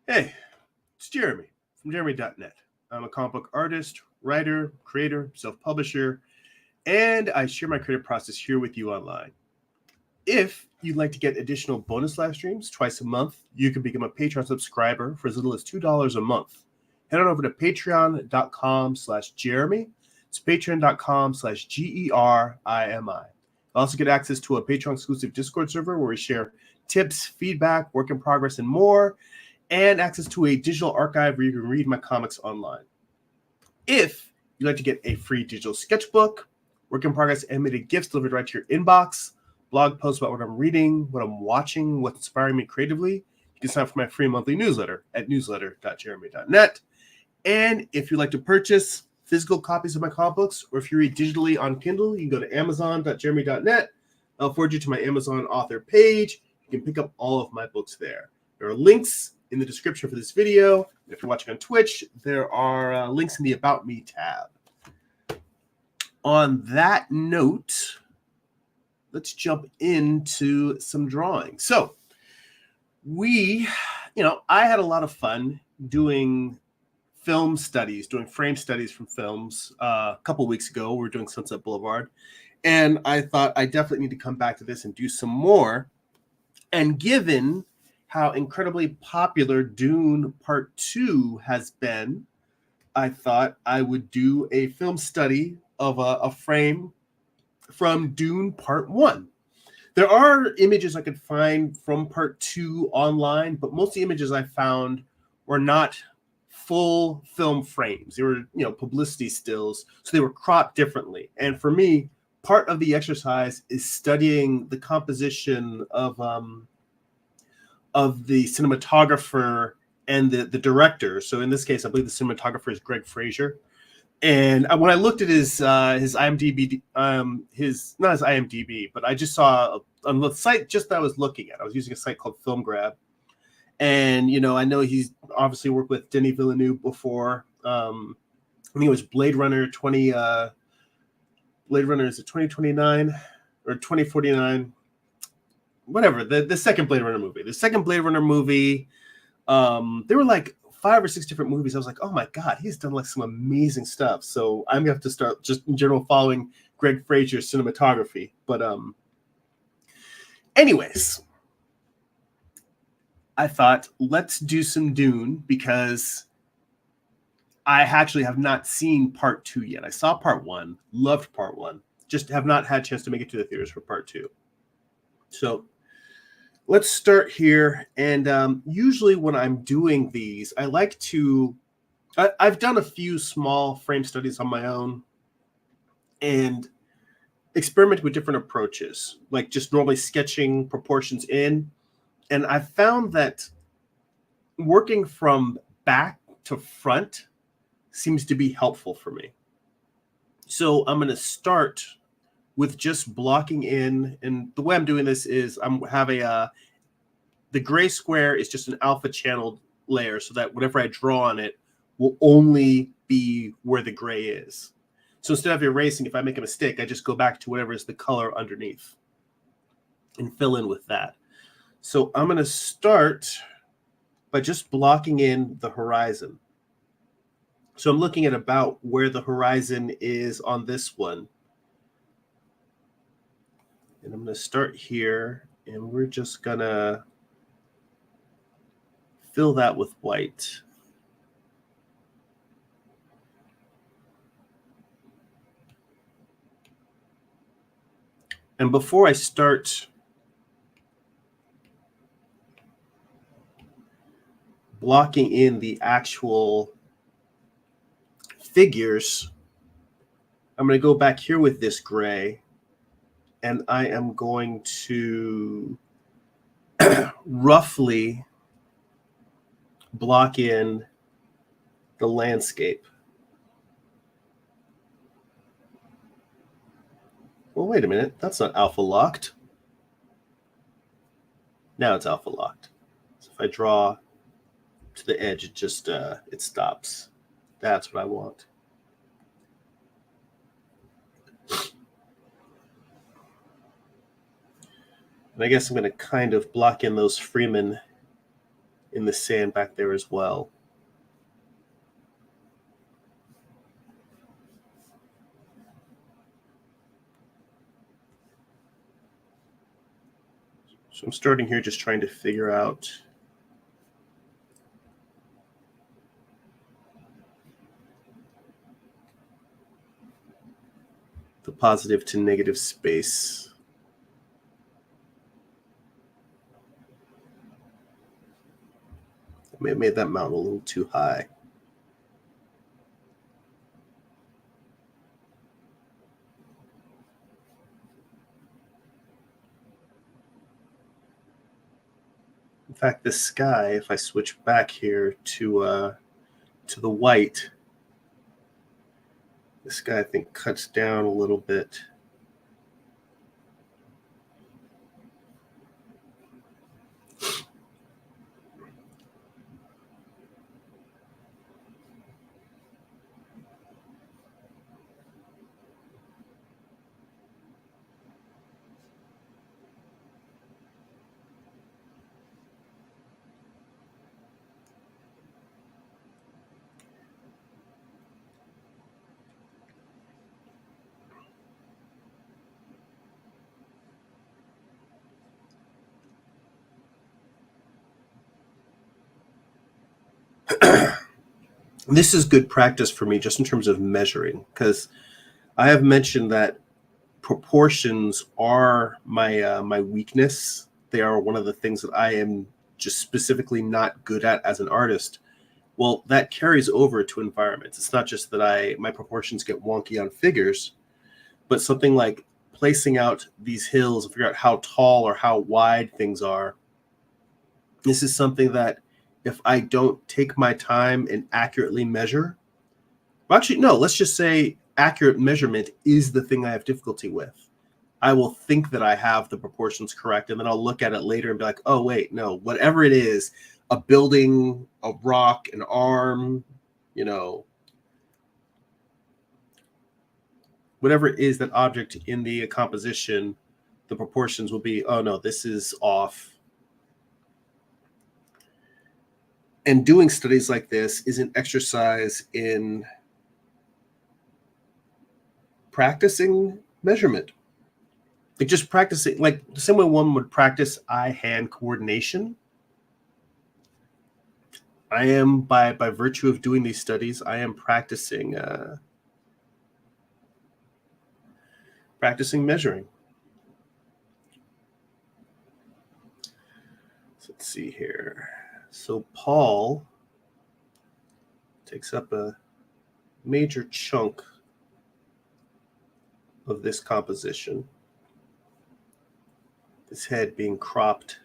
Hey, it's Jeremy from Jeremy.net. I'm a comic book artist, writer, creator, self publisher, and I share my creative process here with you online. If you'd like to get additional bonus live streams twice a month, you can become a Patreon subscriber for as little as $2 a month. Head on over to patreon.com/Jeremy. It's patreon.com/GERIMI. You'll also get access to a Patreon exclusive Discord server where we share tips, feedback, work in progress, and more, and access to a digital archive where you can read my comics online. If you'd like to get a free digital sketchbook, work in progress animated GIFs delivered right to your inbox, blog posts about what I'm reading, what I'm watching, what's inspiring me creatively, you can sign up for my free monthly newsletter at newsletter.jeremy.net. And if you'd like to purchase physical copies of my comic books, or if you read digitally on Kindle, you can go to amazon.jeremy.net. I'll forward you to my Amazon author page. You can pick up all of my books there. There are links in the description for this video. If you're watching on Twitch, there are links in the About Me tab. On that note, let's jump into some drawing. So I had a lot of fun doing film studies, doing frame studies from films. A couple weeks ago, we were doing Sunset Boulevard, and I thought I definitely need to come back to this and do some more. And given how incredibly popular Dune Part 2 has been, I thought I would do a film study of a frame from Dune Part 1. There are images I could find from Part 2 online, but most of the images I found were not full film frames. They were, publicity stills, so they were cropped differently. And for me, part of the exercise is studying the composition of the cinematographer and the director. So in this case, I believe the cinematographer is Greig Fraser. And when I looked at his IMDb, not his IMDb, but I just saw on the site just that I was looking at. I was using a site called Film Grab, and I know he's obviously worked with Denis Villeneuve before. I think it was Blade Runner 20. Blade Runner, is it 2029 or 2049? Whatever, the second Blade Runner movie. The second Blade Runner movie, there were like 5 or 6 different movies. I was like, oh my God, he's done like some amazing stuff. So I'm going to have to start just in general following Greig Fraser's cinematography. But anyways, I thought, let's do some Dune because I actually have not seen Part 2 yet. I saw Part 1, loved Part 1, just have not had a chance to make it to the theaters for Part 2. So let's start here. And usually when I'm doing these, I like to, I've done a few small frame studies on my own and experiment with different approaches, like just normally sketching proportions in. And I found that working from back to front seems to be helpful for me. So I'm going to start with just blocking in, and the way I'm doing this is I'm having the gray square is just an alpha channeled layer so that whatever I draw on it will only be where the gray is. So instead of erasing, if I make a mistake, I just go back to whatever is the color underneath and fill in with that. So I'm going to start by just blocking in the horizon. So I'm looking at about where the horizon is on this one. And I'm going to start here, and we're just going to fill that with white. And before I start blocking in the actual figures, I'm going to go back here with this gray, and I am going to roughly block in the landscape. Well, wait a minute. That's not alpha locked. Now it's alpha locked. So if I draw to the edge, it just it stops. That's what I want. And I guess I'm going to kind of block in those Freeman in the sand back there as well. So I'm starting here just trying to figure out the positive to negative space. I may have made that mountain a little too high. In fact, the sky, if I switch back here to the white, the sky I think cuts down a little bit. This is good practice for me just in terms of measuring, because I have mentioned that proportions are my weakness. They are one of the things that I am just specifically not good at as an artist. Well, that carries over to environments. It's not just that my proportions get wonky on figures, but something like placing out these hills and figure out how tall or how wide things are. This is something that if I don't take my time and accurately measure, well, actually, no, let's just say accurate measurement is the thing I have difficulty with. I will think that I have the proportions correct, and then I'll look at it later and be like, oh, wait, no, whatever it is, a building, a rock, an arm, whatever it is, that object in the composition, the proportions will be, oh, no, this is off. And doing studies like this is an exercise in practicing measurement. Like just practicing, like the same way one would practice eye-hand coordination. I am, by virtue of doing these studies, I am practicing measuring. So let's see here. So Paul takes up a major chunk of this composition. His head being cropped.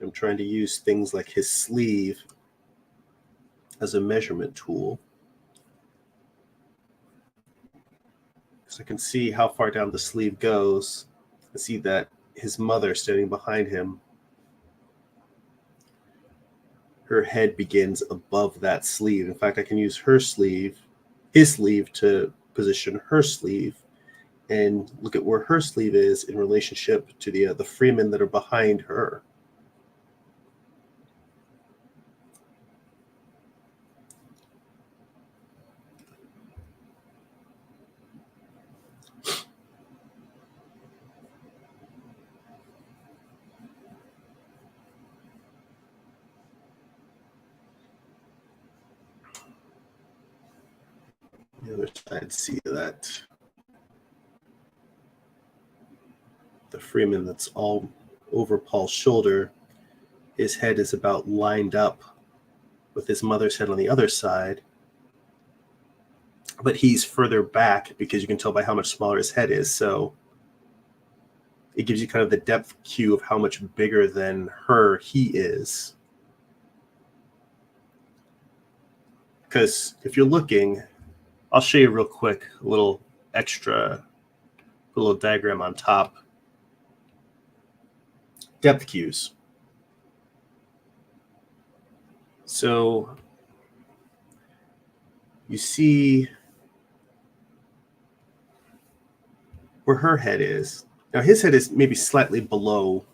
I'm trying to use things like his sleeve as a measurement tool. So I can see how far down the sleeve goes. I see that his mother standing behind him, her head begins above that sleeve. In fact, I can use his sleeve to position her sleeve and look at where her sleeve is in relationship to the freemen that are behind her. the other side, see that the Freeman that's all over Paul's shoulder, his head is about lined up with his mother's head on the other side, but he's further back because you can tell by how much smaller his head is. So it gives you kind of the depth cue of how much bigger than her he is. Because if you're looking, I'll show you real quick a little extra, a little diagram on top. Depth cues. So you see where her head is. Now his head is maybe slightly below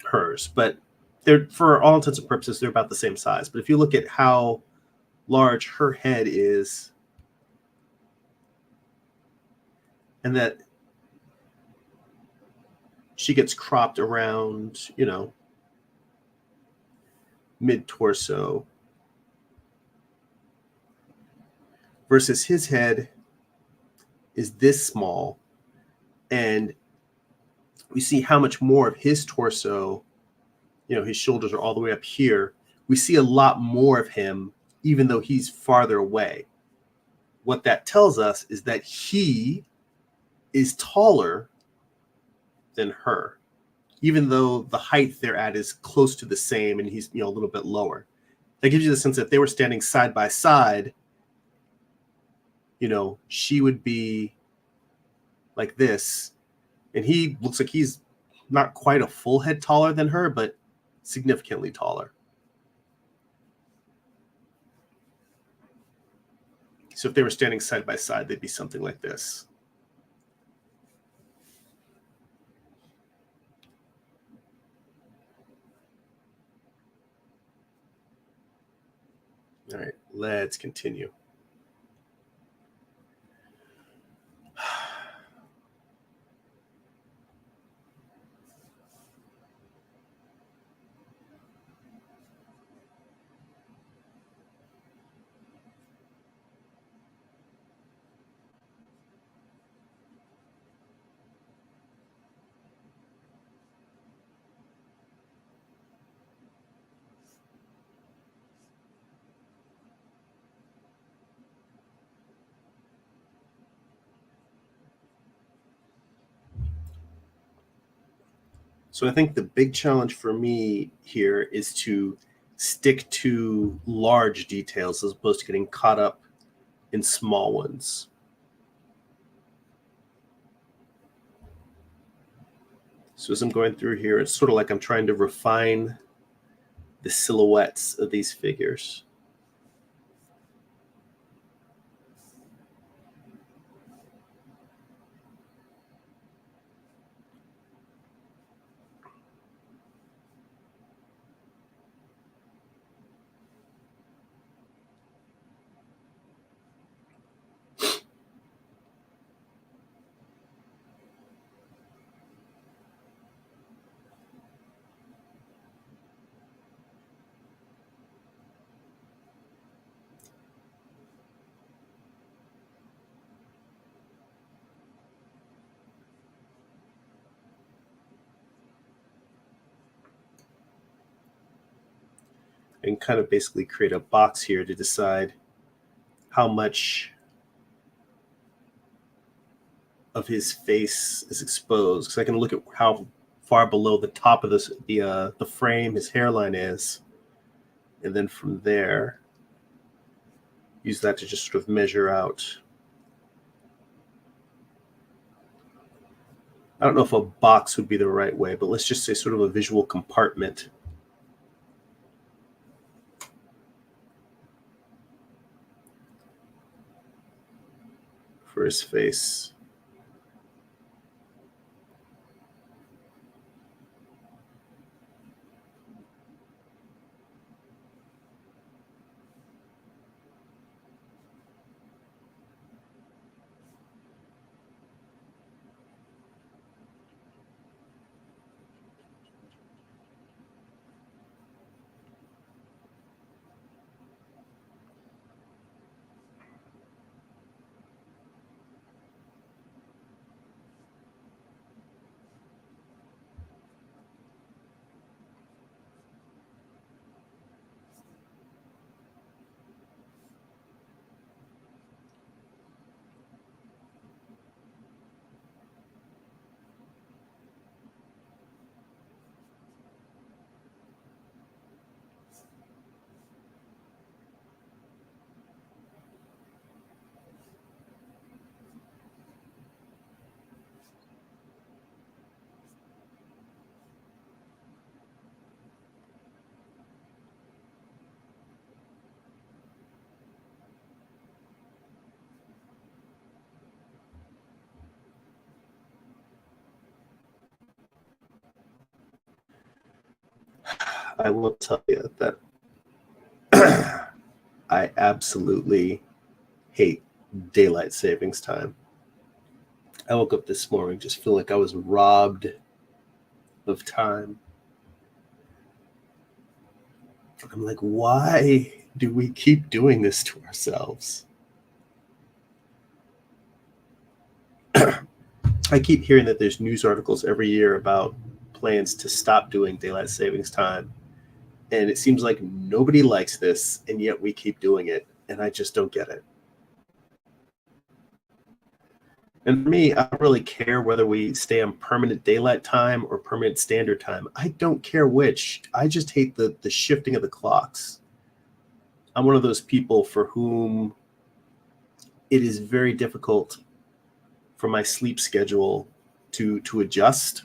hers, but they're, for all intents and purposes, they're about the same size. But if you look at how large her head is, and that she gets cropped around, you know, mid-torso, versus his head is this small, and we see how much more of his torso, you know, his shoulders are all the way up here. We see a lot more of him, even though he's farther away. What that tells us is that he is taller than her, even though the height they're at is close to the same and he's, you know, a little bit lower. That gives you the sense that if they were standing side by side, you know, she would be like this, and he looks like he's not quite a full head taller than her, but significantly taller. So if they were standing side by side, they'd be something like this. All right, let's continue. So I think the big challenge for me here is to stick to large details as opposed to getting caught up in small ones. So as I'm going through here, it's sort of like I'm trying to refine the silhouettes of these figures. And kind of basically create a box here to decide how much of his face is exposed. Because I can look at how far below the top of this, the frame his hairline is, and then from there use that to just sort of measure out. I don't know if a box would be the right way, but let's just say sort of a visual compartment. For his face. I will tell you that I absolutely hate daylight savings time. I woke up this morning just feeling like I was robbed of time. I'm like, why do we keep doing this to ourselves? I keep hearing that there's news articles every year about plans to stop doing daylight savings time. And it seems like nobody likes this, and yet we keep doing it. And I just don't get it. And for me, I don't really care whether we stay on permanent daylight time or permanent standard time. I don't care which. I just hate the shifting of the clocks. I'm one of those people for whom it is very difficult for my sleep schedule to adjust.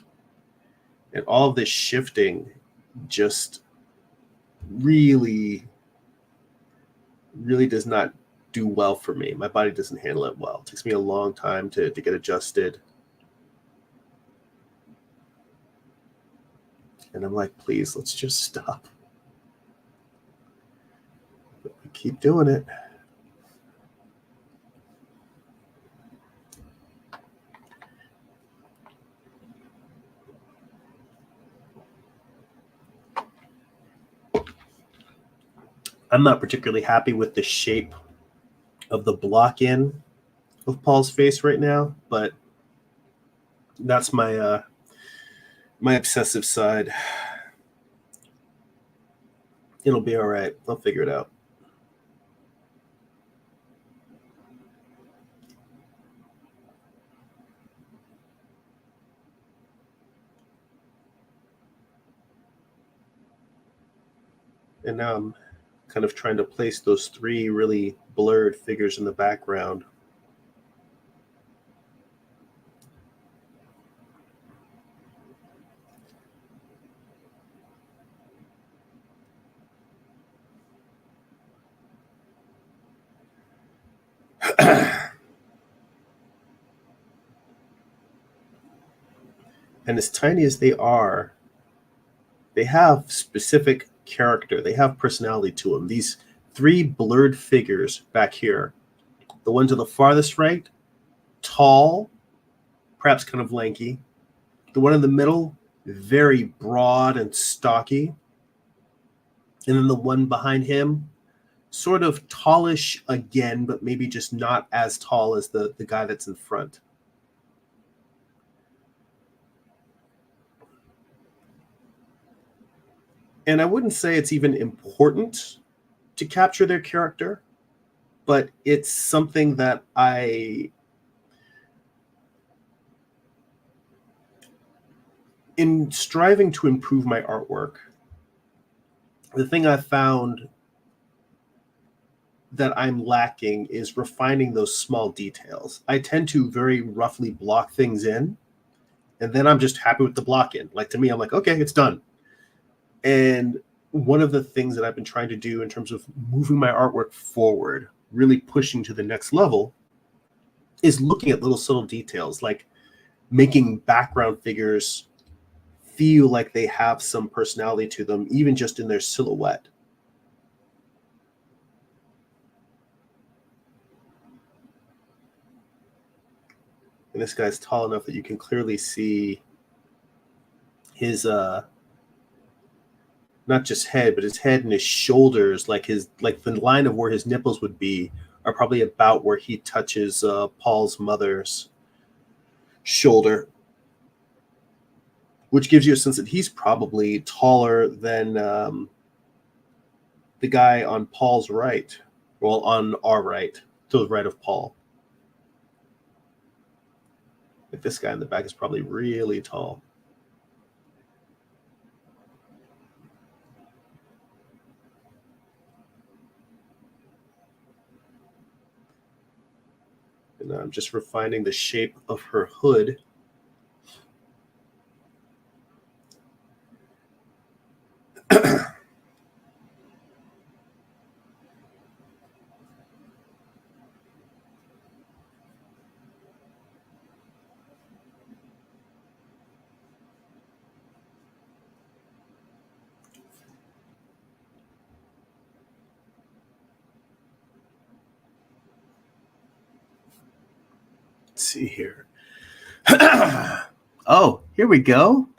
And all of this shifting just really, really does not do well for me. My body doesn't handle it well. It takes me a long time to get adjusted. And I'm like, please, let's just stop. But we keep doing it. I'm not particularly happy with the shape of the block in of Paul's face right now, but that's my my obsessive side. It'll be all right. I'll figure it out. And now I'm kind of trying to place those three really blurred figures in the background. And as tiny as they are, they have specific character. They have personality to them. These three blurred figures back here, the one to the farthest right, tall, perhaps kind of lanky. The one in the middle, very broad and stocky. And then the one behind him, sort of tallish again, but maybe just not as tall as the guy that's in front. And I wouldn't say it's even important to capture their character, but it's something that in striving to improve my artwork, the thing I found that I'm lacking is refining those small details. I tend to very roughly block things in, and then I'm just happy with the block in. Like, to me, I'm like, okay, it's done. And one of the things that I've been trying to do in terms of moving my artwork forward, really pushing to the next level, is looking at little subtle details, like making background figures feel like they have some personality to them, even just in their silhouette. And this guy's tall enough that you can clearly see his not just head, but his head and his shoulders, like the line of where his nipples would be, are probably about where he touches Paul's mother's shoulder, which gives you a sense that he's probably taller than the guy on Paul's right, well, on our right, to the right of Paul. Like, this guy in the back is probably really tall. And I'm just refining the shape of her hood. see here. Oh, here we go.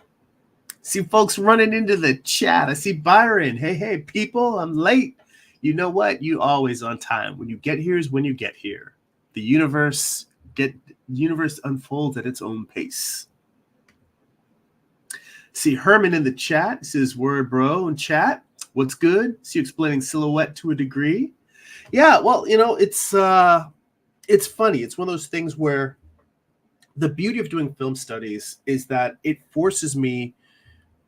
See folks running into the chat. I see Byron. Hey, people, I'm late. You know what? You always on time. When you get here is when you get here. The universe unfolds at its own pace. See Herman in the chat. Says word bro in chat. What's good? See you explaining silhouette to a degree. Yeah, well, it's funny. It's one of those things where the beauty of doing film studies is that it forces me.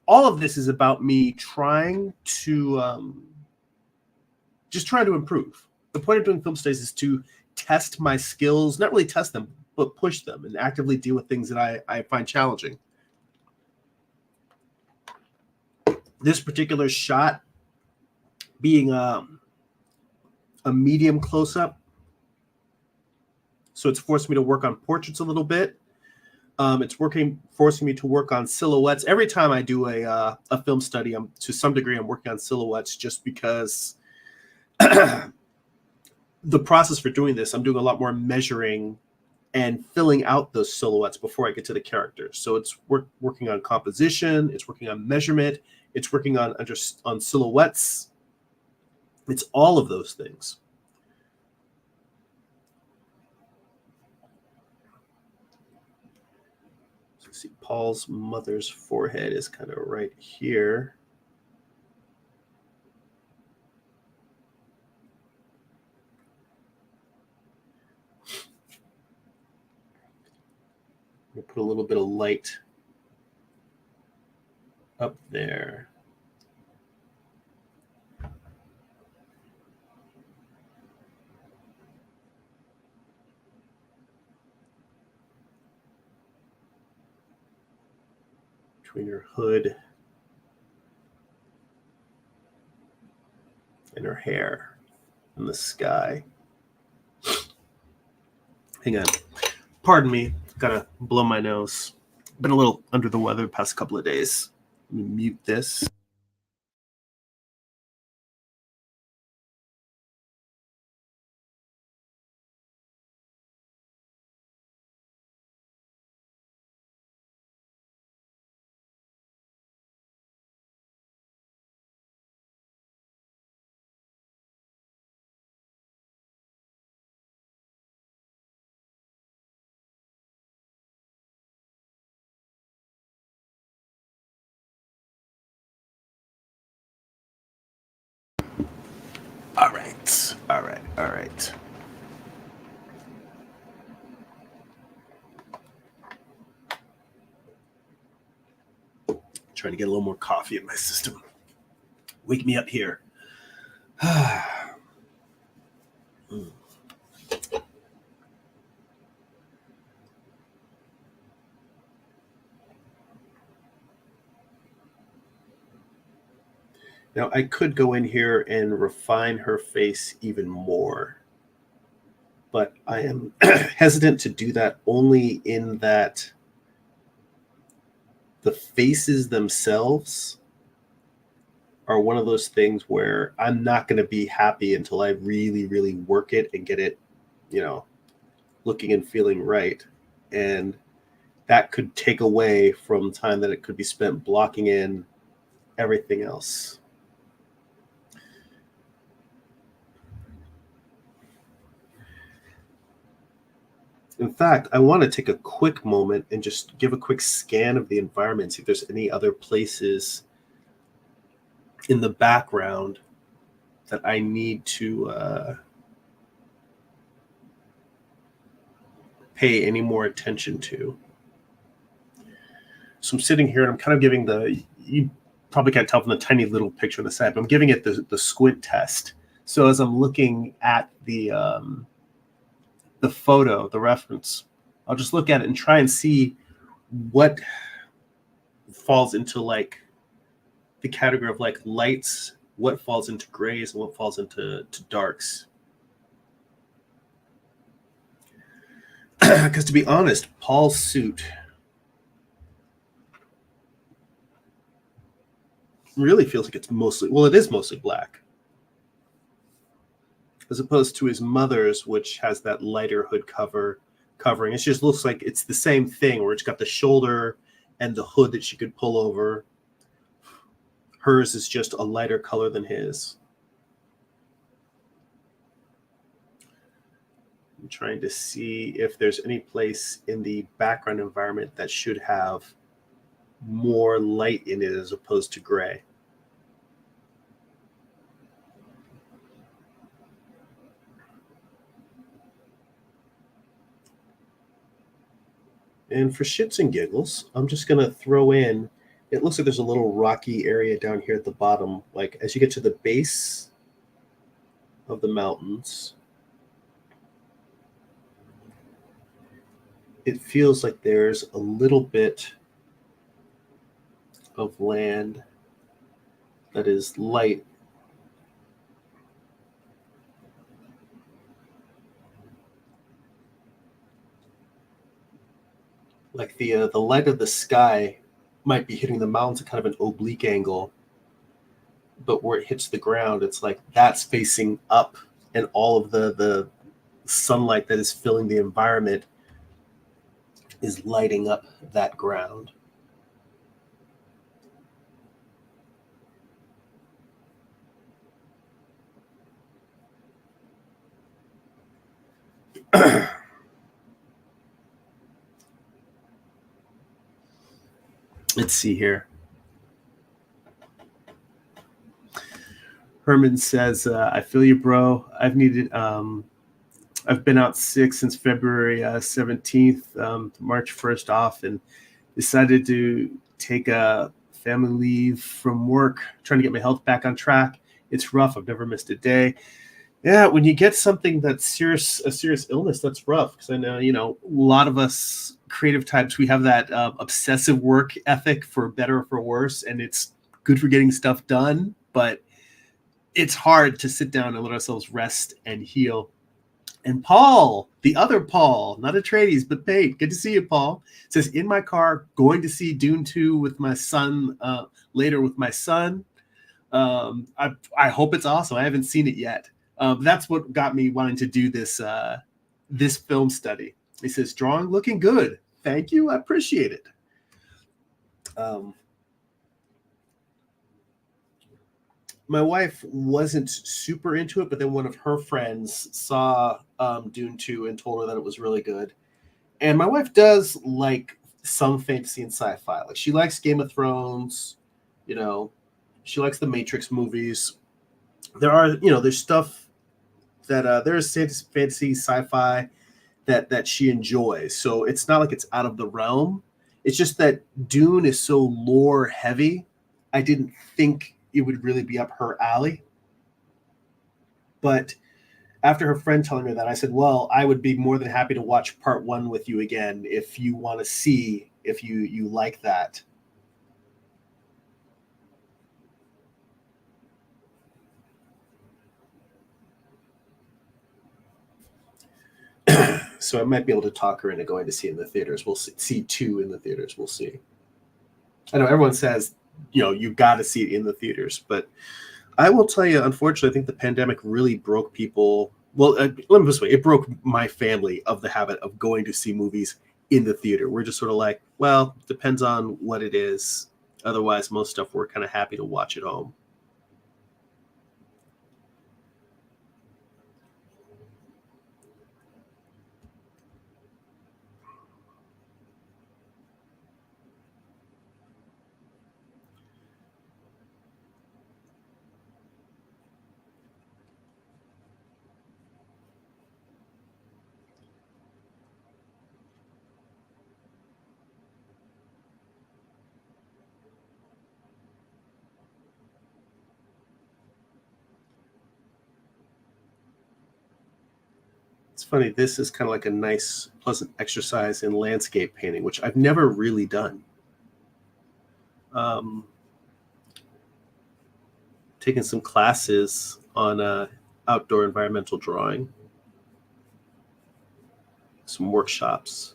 All of this is about me trying to improve. The point of doing film studies is to test my skills, not really test them, but push them and actively deal with things that I find challenging. This particular shot being a medium close-up, so it's forced me to work on portraits a little bit. It's forcing me to work on silhouettes. Every time I do a film study, to some degree I'm working on silhouettes, just because the process for doing this, I'm doing a lot more measuring and filling out those silhouettes before I get to the characters. So it's working on composition, it's working on measurement, it's working on silhouettes. It's all of those things. So see, Paul's mother's forehead is kind of right here. We'll put a little bit of light up there. Between her hood and her hair and the sky. Hang on. Pardon me. Gotta blow my nose. Been a little under the weather the past couple of days. Let me mute this. All right. Trying to get a little more coffee in my system. Wake me up here. Now, I could go in here and refine her face even more, but I am hesitant to do that only in that the faces themselves are one of those things where I'm not going to be happy until I really, really work it and get it, looking and feeling right. And that could take away from time that it could be spent blocking in everything else. In fact, I want to take a quick moment and just give a quick scan of the environment, see if there's any other places in the background that I need to pay any more attention to. So I'm sitting here and I'm kind of giving you probably can't tell from the tiny little picture on the side, but I'm giving it the squint test. So as I'm looking at the photo, the reference, I'll just look at it and try and see what falls into like the category of like lights, what falls into grays and what falls into darks. Because to be honest, Paul's suit really feels like it is mostly black, as opposed to his mother's, which has that lighter hood cover, covering. It just looks like it's the same thing where it's got the shoulder and the hood that she could pull over. Hers is just a lighter color than his. I'm trying to see if there's any place in the background environment that should have more light in it as opposed to gray. And for shits and giggles, I'm just going to throw in, it looks like there's a little rocky area down here at the bottom. Like as you get to the base of the mountains, it feels like there's a little bit of land that is light. Like the light of the sky might be hitting the mountains at kind of an oblique angle, but where it hits the ground, it's like that's facing up, and all of the sunlight that is filling the environment is lighting up that ground. Let's see here. Herman says, I feel you, bro. I've been out sick since February 17th, March 1st off, and decided to take a family leave from work, trying to get my health back on track. It's rough. I've never missed a day. Yeah, when you get something that's a serious illness, that's rough. Because I know, a lot of us creative types, we have that obsessive work ethic, for better or for worse, and it's good for getting stuff done, but it's hard to sit down and let ourselves rest and heal. And Paul, the other Paul, not Atreides, but paid. Good to see you, Paul. Says, in my car, going to see Dune 2 with my son, later with my son. I hope it's awesome. I haven't seen it yet. That's what got me wanting to do this film study. He says, drawing looking good. Thank you. I appreciate it. My wife wasn't super into it, but then one of her friends saw Dune 2 and told her that it was really good. And my wife does like some fantasy and sci-fi. Like she likes Game of Thrones, she likes the Matrix movies. There's stuff that there's fantasy sci-fi that she enjoys. So it's not like it's out of the realm. It's just that Dune is so lore heavy. I didn't think it would really be up her alley. But after her friend telling her that, I said, well, I would be more than happy to watch part 1 with you again if you want to see if you like that. So I might be able to talk her into going to see it in the theaters. We'll see 2 in the theaters. We'll see. I know everyone says, you got to see it in the theaters, but I will tell you, unfortunately, I think the pandemic really broke people. Well, let me put it this way. It broke my family of the habit of going to see movies in the theater. We're just sort of like, well, depends on what it is. Otherwise, most stuff we're kind of happy to watch at home. It's funny. This is kind of like a nice, pleasant exercise in landscape painting, which I've never really done. Taken some classes on outdoor environmental drawing, some workshops.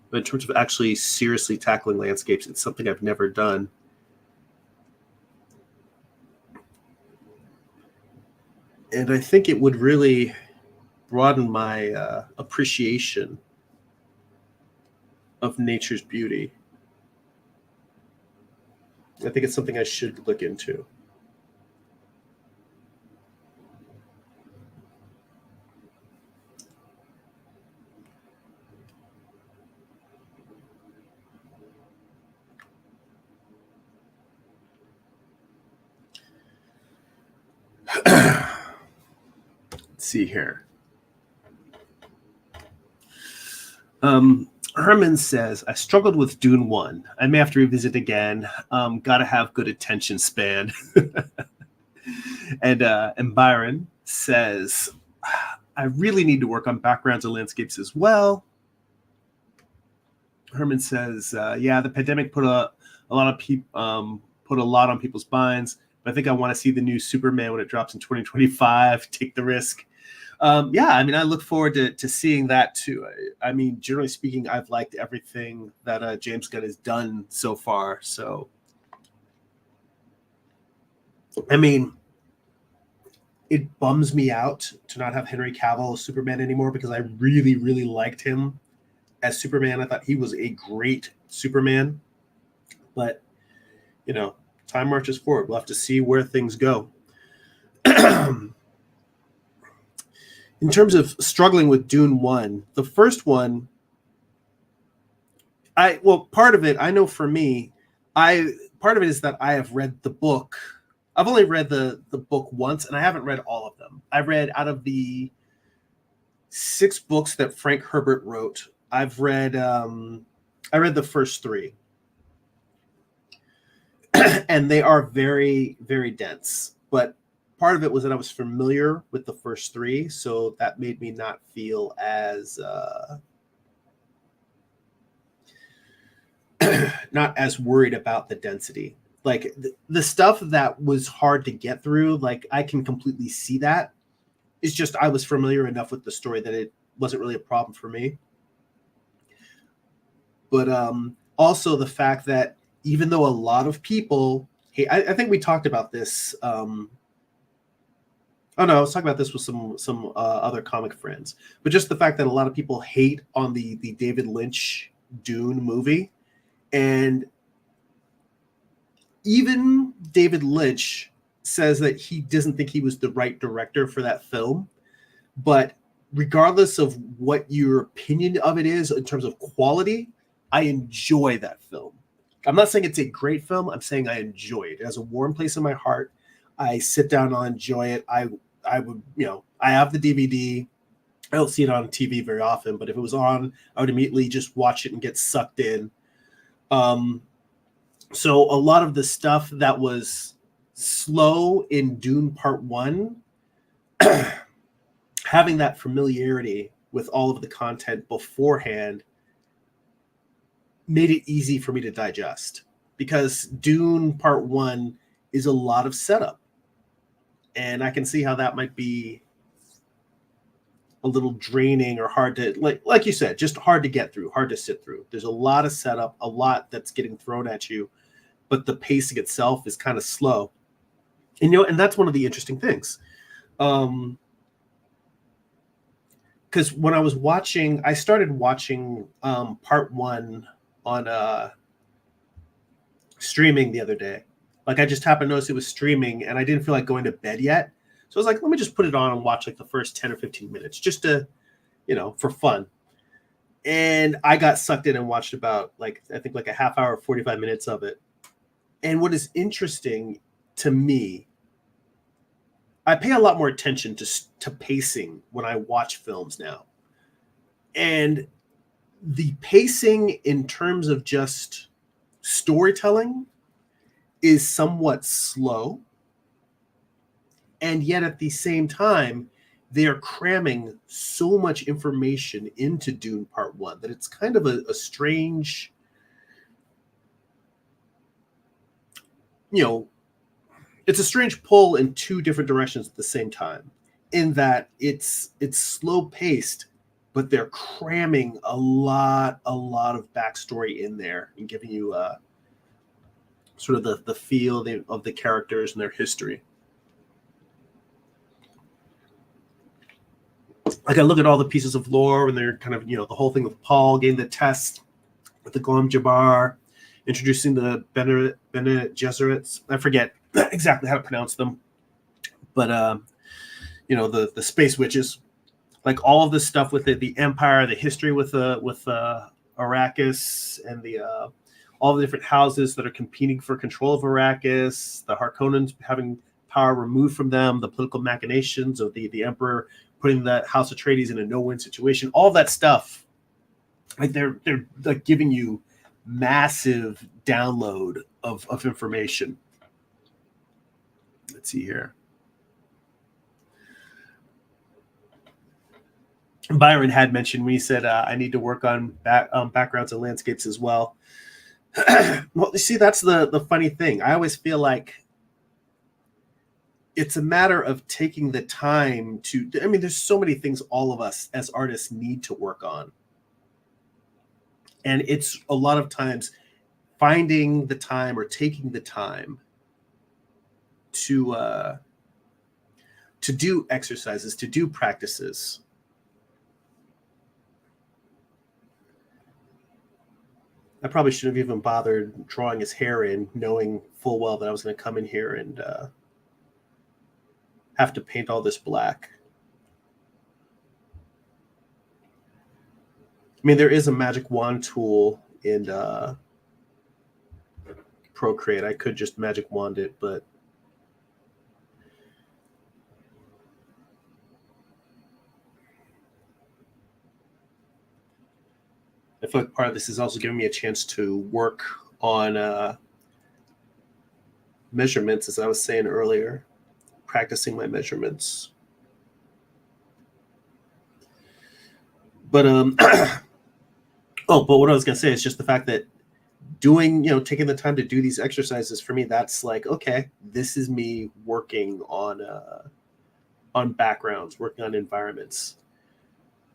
But in terms of actually seriously tackling landscapes, it's something I've never done. And I think it would really broaden my appreciation of nature's beauty. I think it's something I should look into. Let's see here. Herman says, I struggled with Dune 1. I may have to revisit again. Gotta have good attention span. And Byron says, I really need to work on backgrounds and landscapes as well. Herman says, yeah, the pandemic put a lot on people's minds. But I think I want to see the new Superman when it drops in 2025. Take the risk. Yeah, I mean, I look forward to seeing that too. I mean, generally speaking, I've liked everything that James Gunn has done so far. So, I mean, it bums me out to not have Henry Cavill as Superman anymore because I really, really liked him as Superman. I thought he was a great Superman. But, you know, time marches forward. We'll have to see where things go. In terms of struggling with Dune 1, the first one, part of it, I know for me, part of it is that I have read the book. I've only read the book once, and I haven't read all of them. I read out of the 6 books that Frank Herbert wrote, I read the first 3. And they are very, very dense. But part of it was that I was familiar with the first 3, so that made me not feel as not as worried about the density. Like the stuff that was hard to get through, like I can completely see that. It's just I was familiar enough with the story that it wasn't really a problem for me. But also the fact that even though a lot of people, I think we talked about this. I was talking about this with some other comic friends, but just the fact that a lot of people hate on the David Lynch Dune movie, and even David Lynch says that he doesn't think he was the right director for that film. But regardless of what your opinion of it is in terms of quality, I enjoy that film. I'm not saying it's a great film. I'm saying I enjoy it. It has a warm place in my heart. I sit down and I'll enjoy it. I would, I have the DVD. I don't see it on TV very often, but if it was on, I would immediately just watch it and get sucked in. So a lot of the stuff that was slow in Dune Part 1, having that familiarity with all of the content beforehand made it easy for me to digest, because Dune Part 1 is a lot of setup. And I can see how that might be a little draining or hard to, like you said, just hard to get through, hard to sit through. There's a lot of setup, a lot that's getting thrown at you, but the pacing itself is kind of slow. And and that's one of the interesting things. Because when I started watching Part 1 on streaming the other day. Like I just happened to notice it was streaming and I didn't feel like going to bed yet. So I was like, let me just put it on and watch like the first 10 or 15 minutes just to, for fun. And I got sucked in and watched about I think a half hour, 45 minutes of it. And what is interesting to me, I pay a lot more attention to pacing when I watch films now. And the pacing in terms of just storytelling is somewhat slow. And yet at the same time, they are cramming so much information into Dune Part 1 that it's kind of a strange, it's a strange pull in 2 different directions at the same time, in that it's slow paced, but they're cramming a lot of backstory in there and giving you sort of the feel of the characters and their history. like I look at all the pieces of lore and they're kind of, the whole thing with Paul getting the test with the Golem Jabbar, introducing the Bene Gesserits. I forget exactly how to pronounce them, but the space witches, like all of this stuff with the Empire, the history with Arrakis, and the all the different houses that are competing for control of Arrakis, the Harkonnens having power removed from them, the political machinations of the Emperor putting that House Atreides in a no-win situation, all that stuff. Like they're like giving you massive download of information. Let's see here. Byron had mentioned when he said, I need to work on backgrounds and landscapes as well. Well, you see, that's the funny thing. I always feel like it's a matter of taking the time to, there's so many things all of us as artists need to work on. And it's a lot of times finding the time or taking the time to do exercises, to do practices. I probably shouldn't have even bothered drawing his hair in, knowing full well that I was going to come in here and have to paint all this black. There is a magic wand tool in Procreate. I could just magic wand it, but I feel like part of this is also giving me a chance to work on measurements, as I was saying earlier, practicing my measurements. But but what I was going to say is just the fact that doing, taking the time to do these exercises for me, that's like, okay, this is me working on backgrounds, working on environments.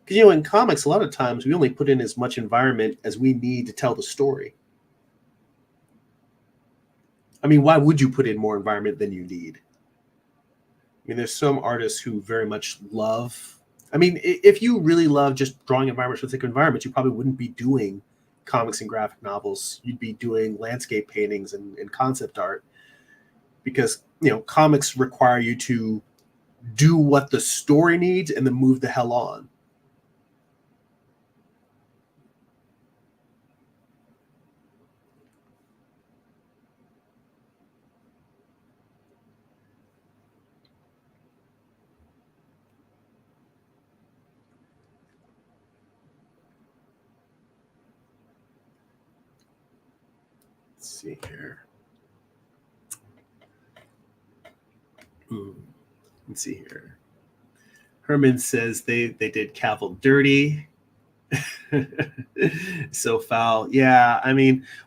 Because, in comics, a lot of times we only put in as much environment as we need to tell the story. Why would you put in more environment than you need? There's some artists who very much love, if you really love just drawing environments for the sake of environments, you probably wouldn't be doing comics and graphic novels. You'd be doing landscape paintings and concept art, because, comics require you to do what the story needs and then move the hell on. Let's see here. Let's see here. Herman says they did Cavill dirty. So foul. Yeah,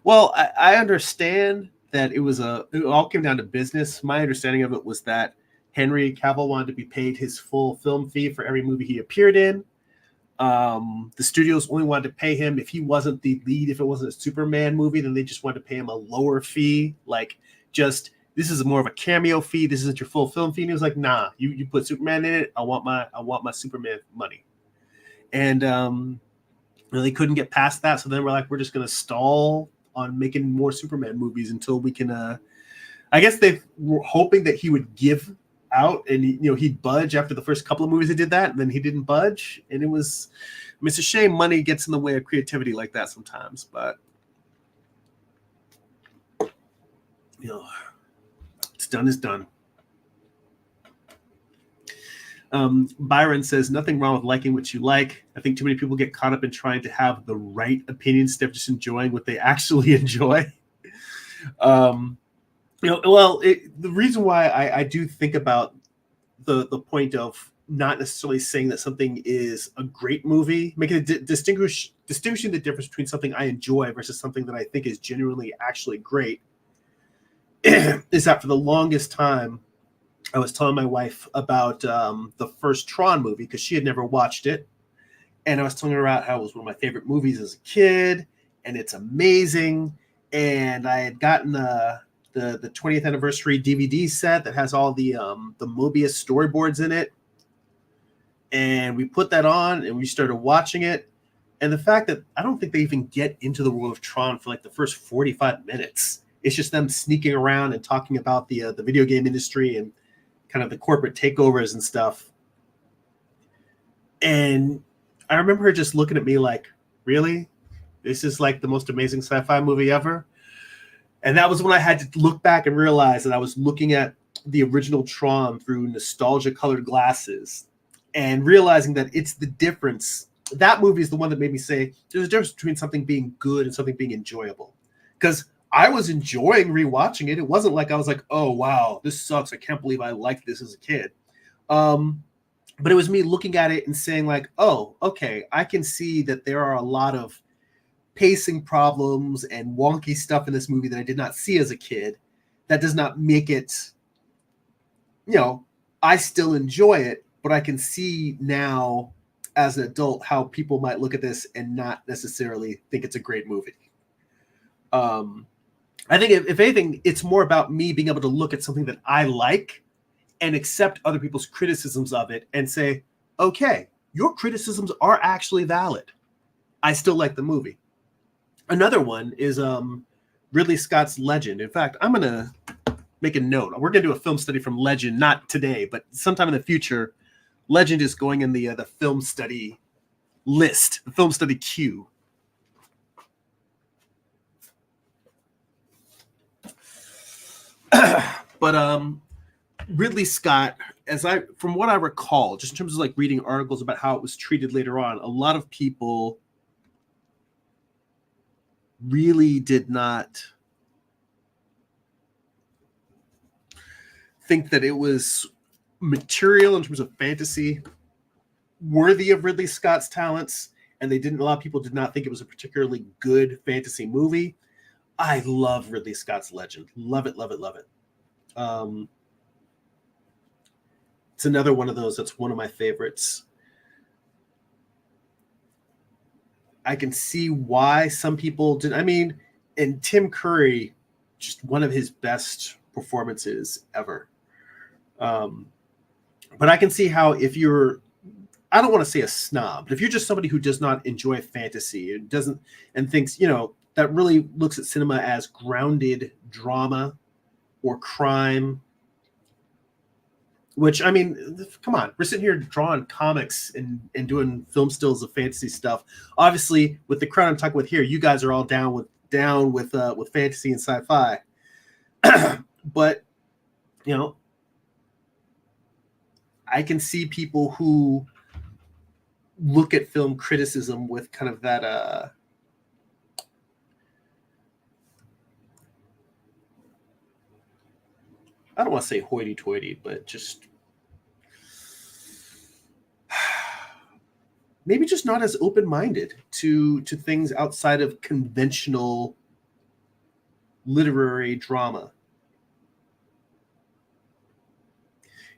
well, I understand that it all came down to business. My understanding of it was that Henry Cavill wanted to be paid his full film fee for every movie he appeared in. The studios only wanted to pay him if he wasn't the lead. If it wasn't a Superman movie, then they just wanted to pay him a lower fee. Like, just, this is more of a cameo fee. This isn't your full film fee. And he was like, nah, you put Superman in it. I want my Superman money. And they couldn't get past that. So then we're like, we're just going to stall on making more Superman movies until we can, I guess they were hoping that he would give out and he'd budge after the first couple of movies he did that, and then he didn't budge. And it was, it's a shame money gets in the way of creativity like that sometimes, but it's done is done. Byron says, nothing wrong with liking what you like. I think too many people get caught up in trying to have the right opinion instead of just enjoying what they actually enjoy. The reason why I do think about the point of not necessarily saying that something is a great movie, making distinguishing the difference between something I enjoy versus something that I think is genuinely actually great, is that for the longest time, I was telling my wife about the first Tron movie because she had never watched it. And I was telling her about how it was one of my favorite movies as a kid, and it's amazing. And I had gotten the 20th anniversary DVD set that has all the Mobius storyboards in it. And we put that on and we started watching it. And the fact that I don't think they even get into the world of Tron for like the first 45 minutes. It's just them sneaking around and talking about the video game industry and kind of the corporate takeovers and stuff. And I remember her just looking at me like, really? This is like the most amazing sci-fi movie ever? And that was when I had to look back and realize that I was looking at the original Tron through nostalgia-colored glasses and realizing that it's the difference. That movie is the one that made me say there's a difference between something being good and something being enjoyable. Because I was enjoying rewatching it. It wasn't like I was like, oh, wow, this sucks. I can't believe I liked this as a kid. But it was me looking at it and saying like, oh, okay, I can see that there are a lot of pacing problems and wonky stuff in this movie that I did not see as a kid. That does not make it, I still enjoy it, but I can see now as an adult how people might look at this and not necessarily think it's a great movie. I think if anything, it's more about me being able to look at something that I like and accept other people's criticisms of it and say, okay, your criticisms are actually valid. I still like the movie. Another one is Ridley Scott's Legend. In fact, I'm going to make a note. We're going to do a film study from Legend, not today, but sometime in the future. Legend is going in the film study list, the film study queue. But Ridley Scott, from what I recall, just in terms of like reading articles about how it was treated later on, a lot of people really did not think that it was material in terms of fantasy worthy of Ridley Scott's talents, and a lot of people did not think it was a particularly good fantasy movie. I love Ridley Scott's Legend. Love it, love it, love it. It's another one of those that's one of my favorites. I can see why some people did. I mean, and Tim Curry, just one of his best performances ever. But I can see how if you're, I don't want to say a snob, but if you're just somebody who does not enjoy fantasy and doesn't, and thinks, that really looks at cinema as grounded drama or crime, which, I mean, come on, we're sitting here drawing comics and doing film stills of fantasy stuff. Obviously, with the crowd I'm talking with here, you guys are all down with fantasy and sci-fi. But, I can see people who look at film criticism with kind of that I don't want to say hoity-toity, but just maybe just not as open-minded to things outside of conventional literary drama.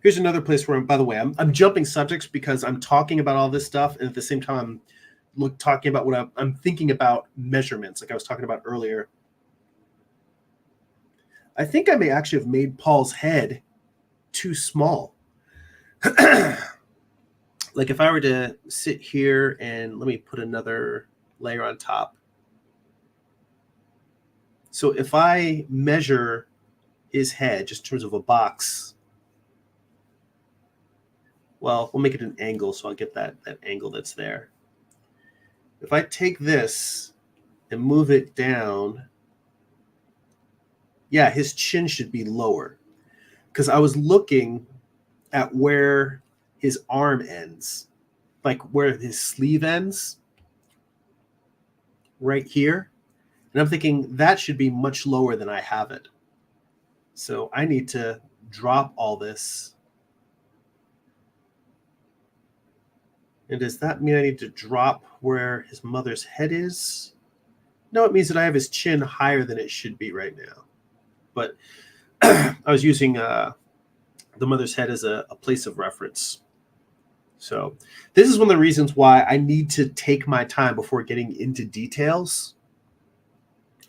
Here's another place where, by the way, I'm jumping subjects because I'm talking about all this stuff, and at the same time, I'm talking about what I'm thinking about measurements, like I was talking about earlier. I think I may actually have made Paul's head too small. Like if I were to sit here and let me put another layer on top. So if I measure his head just in terms of a box, well, we'll make it an angle so I'll get that angle that's there. If I take this and move it down, yeah, his chin should be lower because I was looking at where his arm ends, like where his sleeve ends, right here. And I'm thinking that should be much lower than I have it. So I need to drop all this. And does that mean I need to drop where his mother's head is? No, it means that I have his chin higher than it should be right now. But I was using the mother's head as a place of reference. So this is one of the reasons why I need to take my time before getting into details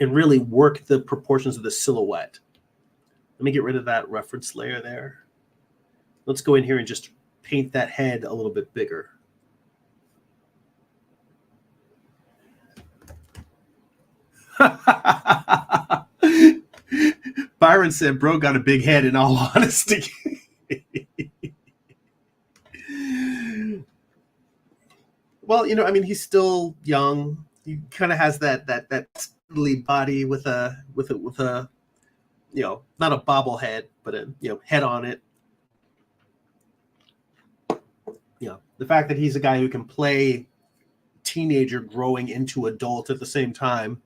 and really work the proportions of the silhouette. Let me get rid of that reference layer there. Let's go in here and just paint that head a little bit bigger. Byron said, "Bro got a big head." In all honesty, well, I mean, he's still young. He kind of has that spindly body with a not a bobblehead, but a head on it. The fact that he's a guy who can play teenager growing into adult at the same time.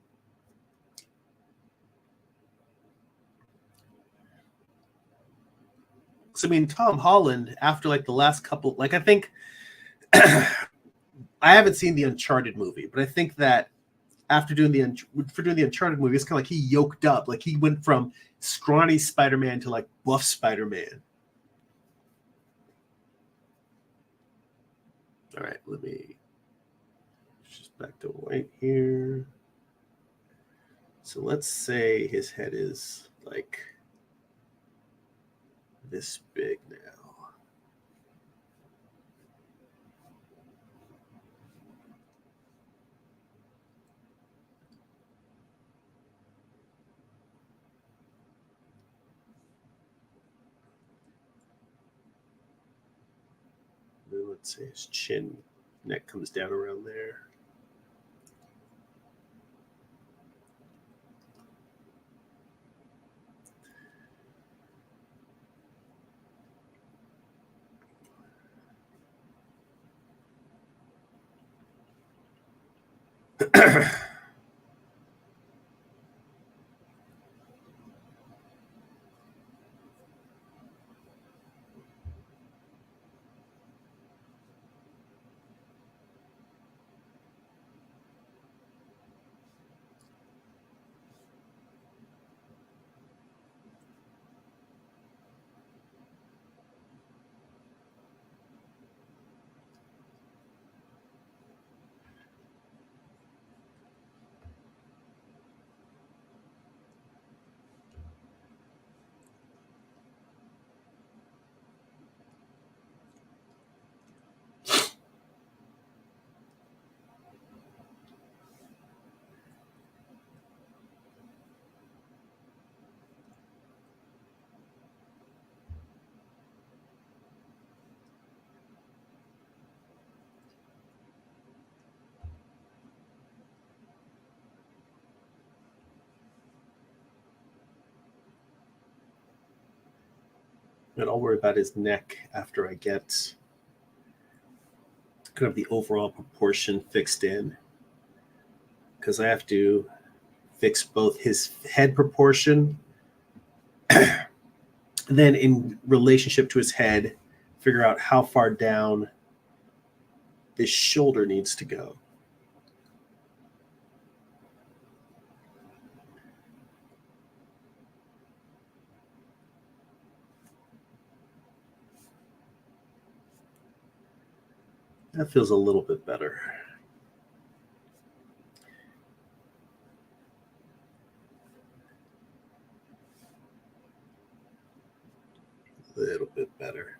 So I mean, Tom Holland, after like the last couple, like I think I haven't seen the Uncharted movie, but I think that after doing the Uncharted movie, it's kind of like he yoked up. Like he went from scrawny Spider-Man to like buff Spider-Man. All right, let me just back to white here. So let's say his head is like this big now. Let's say his chin, neck comes down around there. And I'll worry about his neck after I get kind of the overall proportion fixed in, because I have to fix both his head proportion, then in relationship to his head, figure out how far down this shoulder needs to go. That feels a little bit better. A little bit better.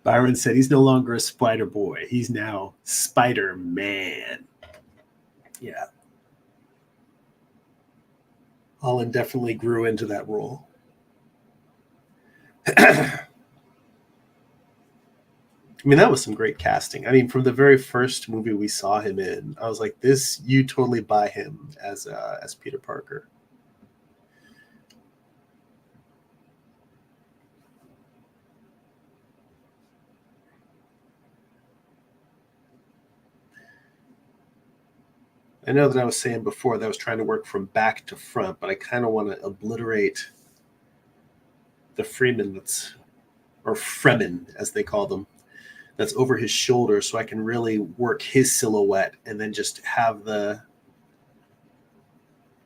Byron said he's no longer a Spider Boy. He's now Spider-Man. Yeah. Holland definitely grew into that role. I mean, that was some great casting. I mean, from the very first movie we saw him in, I was like, "This, you totally buy him as Peter Parker." I know that I was saying before that I was trying to work from back to front, but I kind of want to obliterate the Freeman or Fremen, as they call them, that's over his shoulder, so I can really work his silhouette and then just have the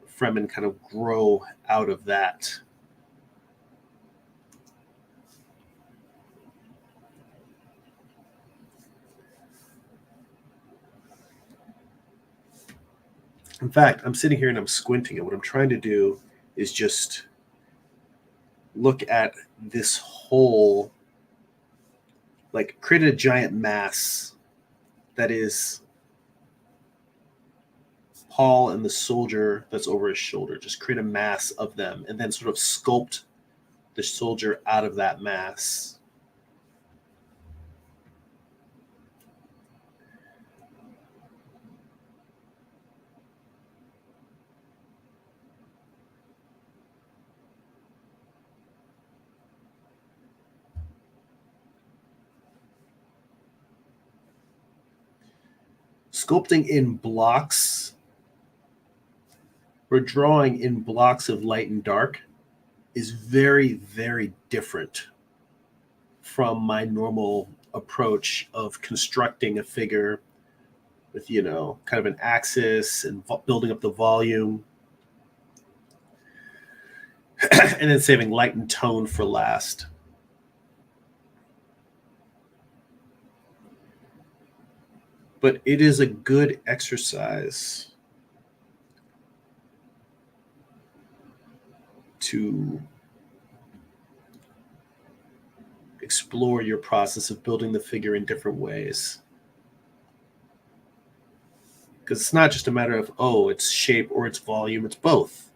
Fremen kind of grow out of that. In fact, I'm sitting here and I'm squinting, and what I'm trying to do is just look at this whole, like, create a giant mass that is Paul and the soldier that's over his shoulder. Just create a mass of them and then sort of sculpt the soldier out of that mass. Sculpting in blocks or drawing in blocks of light and dark is very, very different from my normal approach of constructing a figure with, kind of an axis and building up the volume and then saving light and tone for last. But it is a good exercise to explore your process of building the figure in different ways. Because it's not just a matter of, it's shape or it's volume, it's both.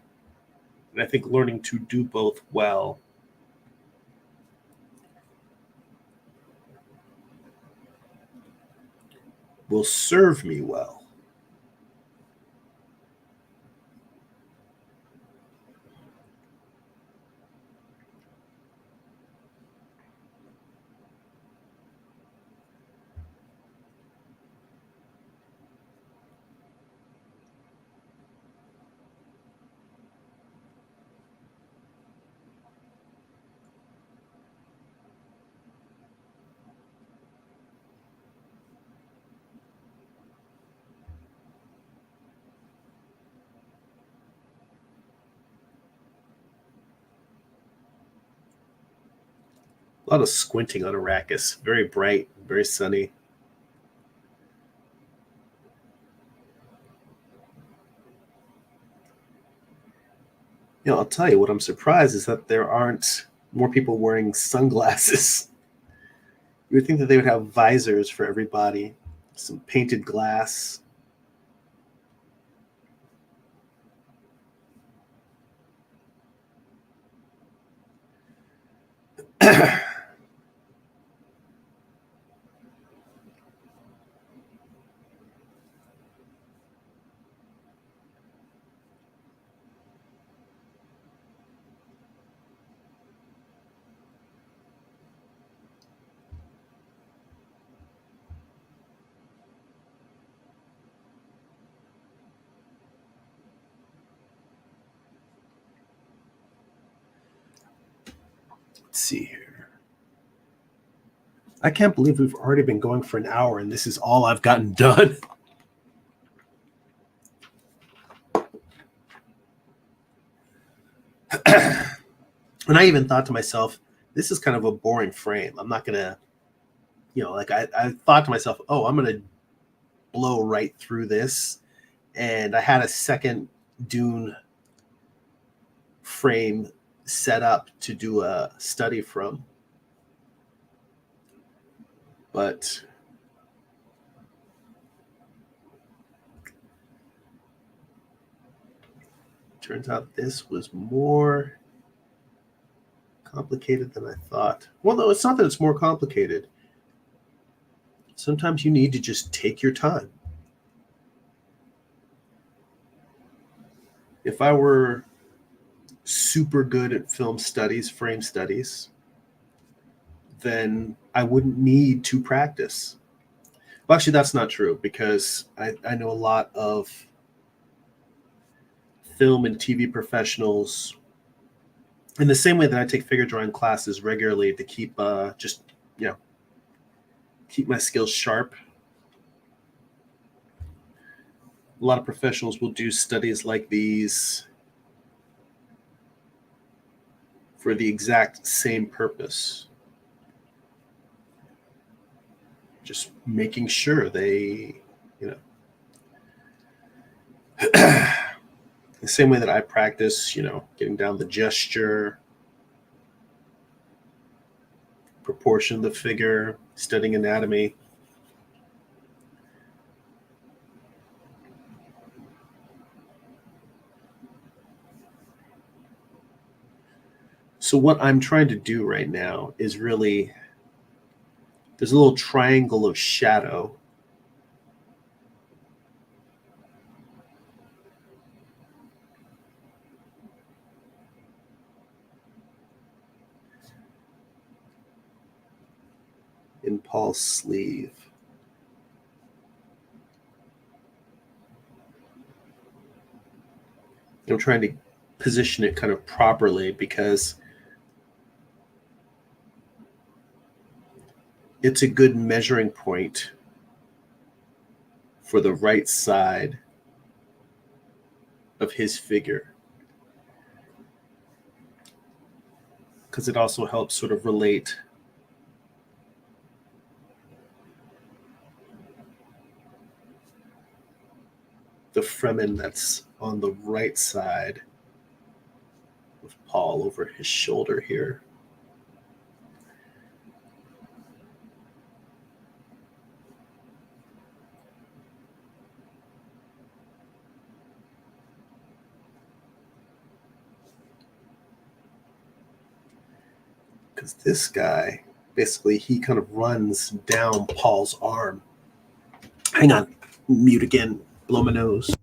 And I think learning to do both well will serve me well. A lot of squinting on Arrakis. Very bright, very sunny. I'll tell you what I'm surprised is that there aren't more people wearing sunglasses. You would think that they would have visors for everybody, some painted glass. Let's see here. I can't believe we've already been going for an hour and this is all I've gotten done. And I even thought to myself, this is kind of a boring frame. I'm not going to, I thought to myself, I'm going to blow right through this. And I had a second Dune frame set up to do a study from. But turns out this was more complicated than I thought. Well, no, it's not that it's more complicated. Sometimes you need to just take your time. If I were super good at film studies, frame studies, then I wouldn't need to practice. Well, actually, that's not true because I know a lot of film and TV professionals, in the same way that I take figure drawing classes regularly to keep keep my skills sharp. A lot of professionals will do studies like these for the exact same purpose. Just making sure they, the same way that I practice, getting down the gesture, proportion of the figure, studying anatomy. So what I'm trying to do right now is really, there's a little triangle of shadow. In Paul's sleeve. I'm trying to position it kind of properly because it's a good measuring point for the right side of his figure. Because it also helps sort of relate the Fremen that's on the right side of Paul over his shoulder here. Because this guy, basically, he kind of runs down Paul's arm. Hang on, mute again, blow my nose.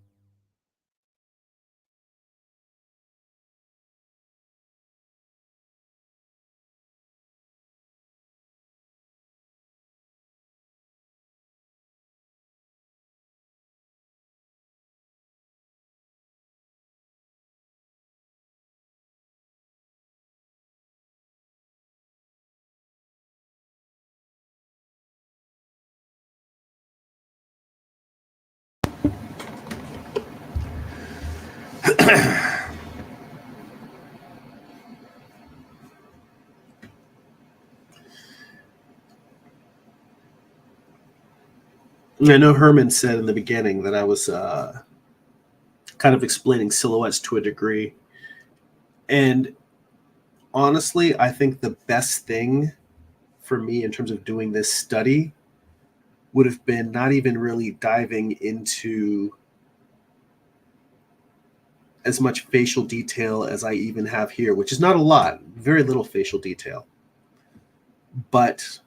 I know Herman said in the beginning that I was kind of explaining silhouettes to a degree. And honestly, I think the best thing for me in terms of doing this study would have been not even really diving into as much facial detail as I even have here, which is not a lot, very little facial detail. But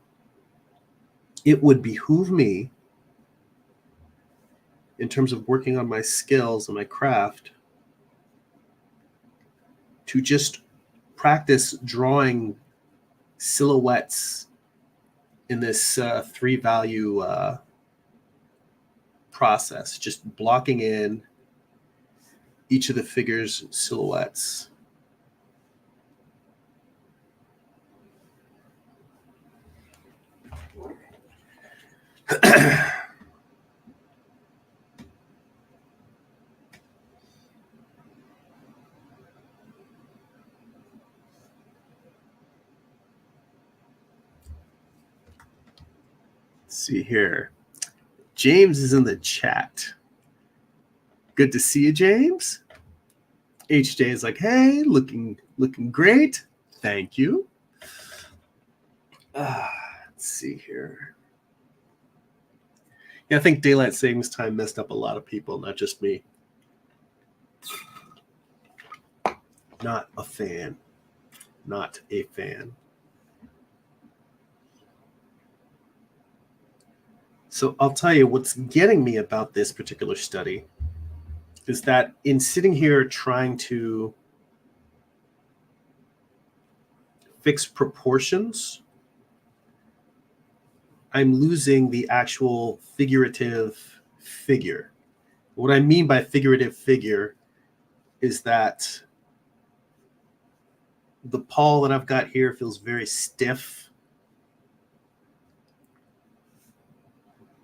it would behoove me, in terms of working on my skills and my craft, to just practice drawing silhouettes in this 3-value process, just blocking in each of the figures' silhouettes. See here. James is in the chat. Good to see you, James. HJ is like, hey, looking great. Thank you. Let's see here. Yeah, I think daylight savings time messed up a lot of people, not just me. Not a fan. Not a fan. So I'll tell you what's getting me about this particular study is that in sitting here trying to fix proportions, I'm losing the actual figurative figure. What I mean by figurative figure is that the paw that I've got here feels very stiff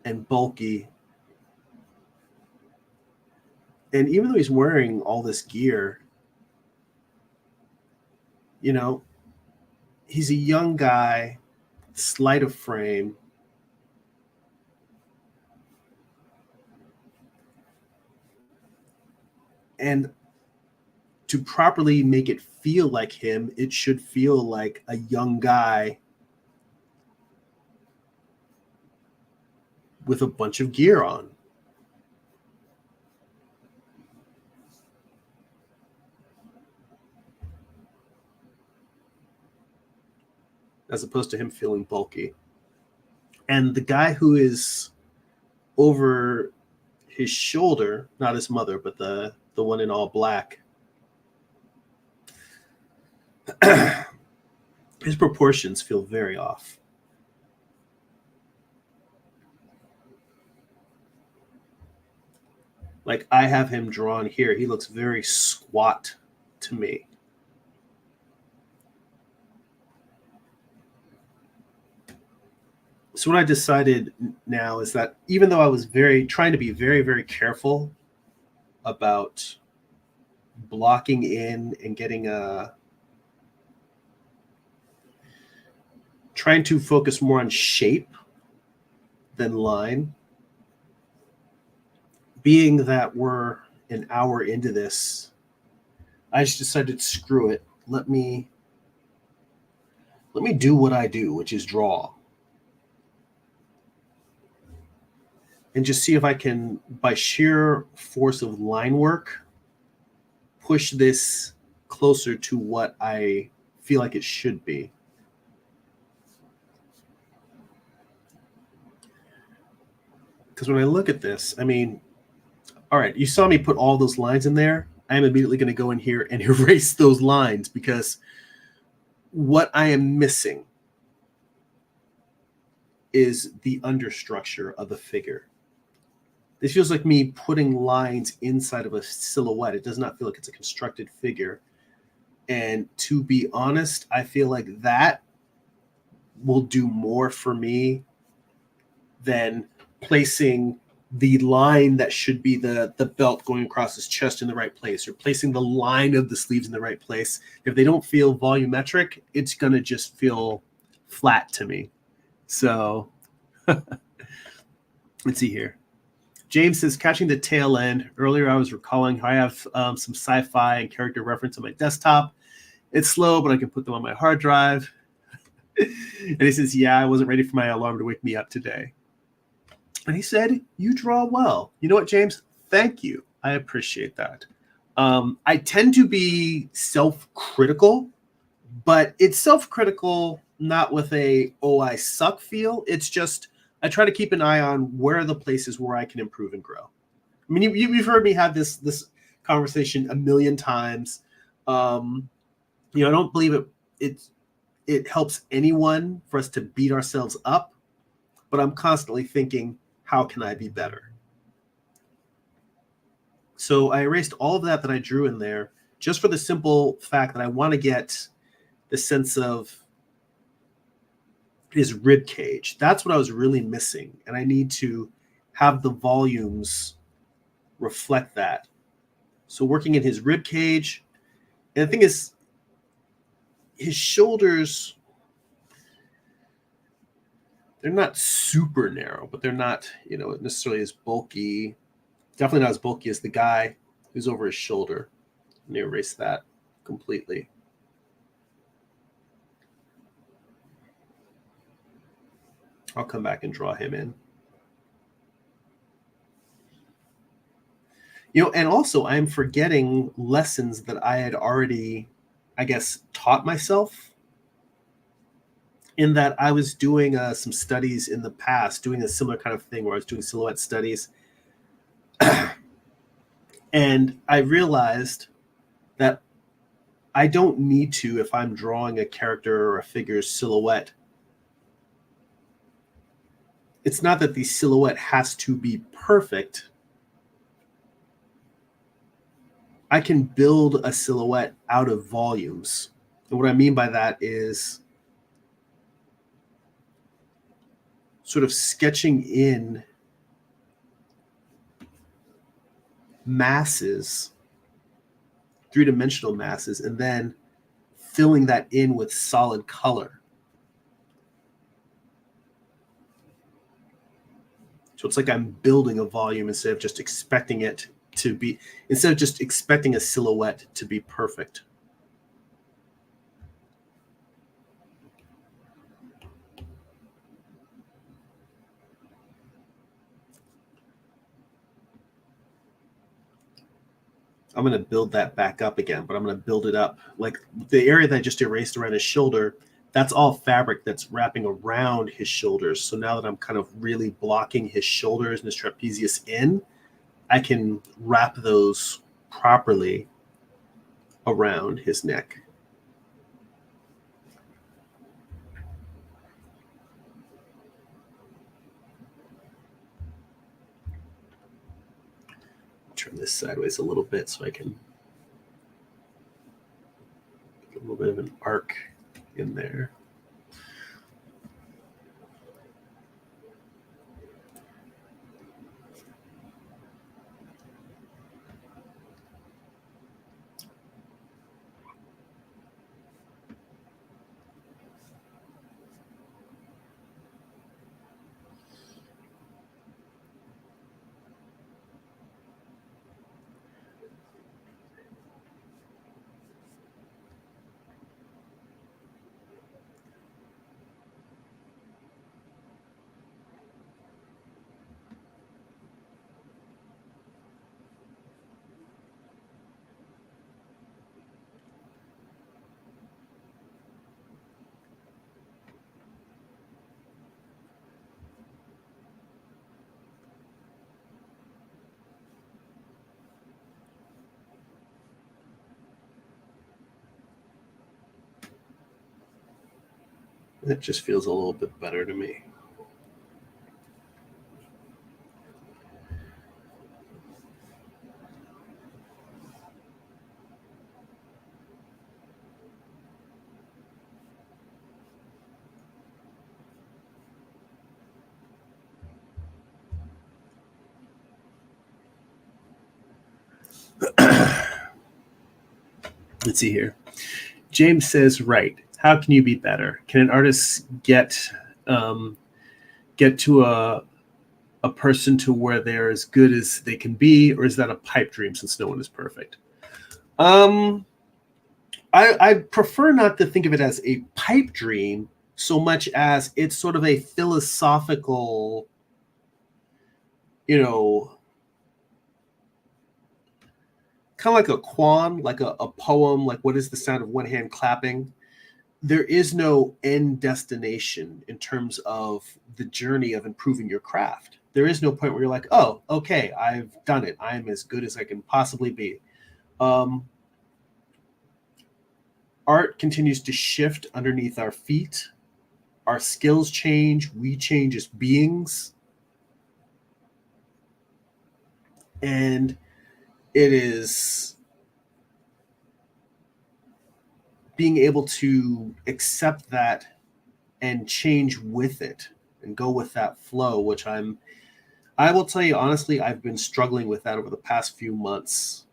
and bulky. And even though he's wearing all this gear, you know, he's a young guy, slight of frame. And to properly make it feel like him, it should feel like a young guy with a bunch of gear on. As opposed to him feeling bulky. And the guy who is over his shoulder, not his mother, but the one in all black, his proportions feel very off. Like I have him drawn here. He looks very squat to me. So what I decided now is that even though I was trying to be very, very careful about blocking in and trying to focus more on shape than line, being that we're an hour into this, I just decided, screw it. Let me do what I do, which is draw. And just see if I can, by sheer force of line work, push this closer to what I feel like it should be. Because when I look at this, I mean, all right, you saw me put all those lines in there. I'm immediately going to go in here and erase those lines because what I am missing is the understructure of the figure. This feels like me putting lines inside of a silhouette. It does not feel like it's a constructed figure. And to be honest, I feel like that will do more for me than placing the line that should be the belt going across his chest in the right place, or placing the line of the sleeves in the right place. If they don't feel volumetric, it's going to just feel flat to me. So let's see here. James says, catching the tail end. Earlier, I was recalling how I have some sci-fi and character reference on my desktop. It's slow, but I can put them on my hard drive. And he says, yeah, I wasn't ready for my alarm to wake me up today. And he said, you draw well. You know what, James? Thank you. I appreciate that. I tend to be self-critical, but it's self-critical not with a, oh, I suck feel. It's just, I try to keep an eye on where are the places where I can improve and grow. I mean, you've heard me have this conversation a million times. I don't believe it helps anyone for us to beat ourselves up, but I'm constantly thinking, how can I be better? So I erased all of that I drew in there just for the simple fact that I want to get the sense of his rib cage. That's what I was really missing. And I need to have the volumes reflect that. So working in his rib cage. And the thing is, his shoulders, they're not super narrow, but they're not, necessarily as bulky. Definitely not as bulky as the guy who's over his shoulder. Let me erase that completely. I'll come back and draw him in. And also I'm forgetting lessons that I had already, I guess, taught myself, in that I was doing some studies in the past, doing a similar kind of thing where I was doing silhouette studies. And I realized that I don't need to, if I'm drawing a character or a figure's silhouette, it's not that the silhouette has to be perfect. I can build a silhouette out of volumes. And what I mean by that is sort of sketching in masses, three-dimensional masses, and then filling that in with solid color. So it's like I'm building a volume instead of just expecting a silhouette to be perfect. I'm going to build that back up again, but I'm going to build it up. Like the area that I just erased around his shoulder, that's all fabric that's wrapping around his shoulders. So now that I'm kind of really blocking his shoulders and his trapezius in, I can wrap those properly around his neck. Turn this sideways a little bit so I can get a little bit of an arc in there. That just feels a little bit better to me. Let's see here. James says, right. How can you be better? Can an artist get to a person to where they're as good as they can be, or is that a pipe dream since no one is perfect? I prefer not to think of it as a pipe dream so much as it's sort of a philosophical, kind of like a koan, like a poem, like what is the sound of one hand clapping? There is no end destination in terms of the journey of improving your craft. There is no point where you're like, oh, okay, I've done it. I'm as good as I can possibly be. Art continues to shift underneath our feet. Our skills change. We change as beings. And it is being able to accept that and change with it and go with that flow, which I will tell you honestly, I've been struggling with that over the past few months.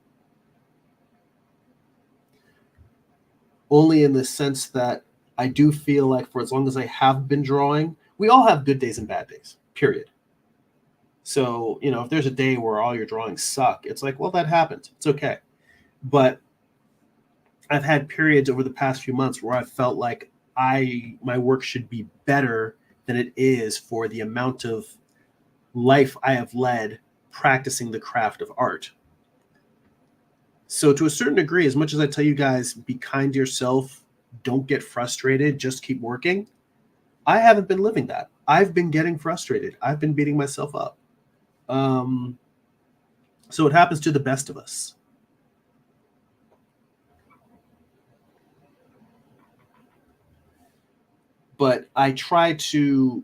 Only in the sense that I do feel like for as long as I have been drawing, we all have good days and bad days, period. So, if there's a day where all your drawings suck, it's like, well, that happens. It's okay. But I've had periods over the past few months where I felt like my work should be better than it is for the amount of life I have led practicing the craft of art. So to a certain degree, as much as I tell you guys, be kind to yourself, don't get frustrated, just keep working, I haven't been living that. I've been getting frustrated. I've been beating myself up. So it happens to the best of us. But I try to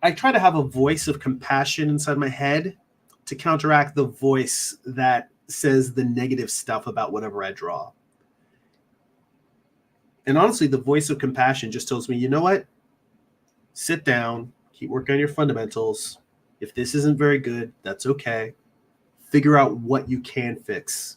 have a voice of compassion inside my head to counteract the voice that says the negative stuff about whatever I draw. And honestly, the voice of compassion just tells me, you know what? Sit down, keep working on your fundamentals. If this isn't very good, that's okay. Figure out what you can fix.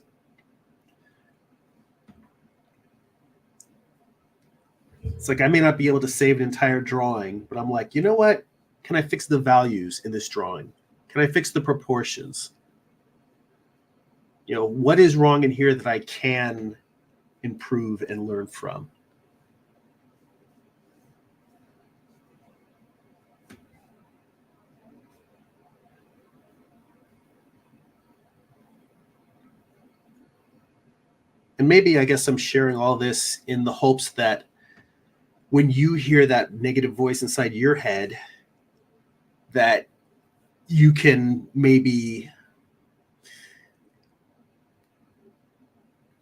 It's like I may not be able to save an entire drawing, but I'm like, you know what? Can I fix the values in this drawing? Can I fix the proportions? You know, what is wrong in here that I can improve and learn from? And maybe I guess I'm sharing all this in the hopes that when you hear that negative voice inside your head, that you can maybe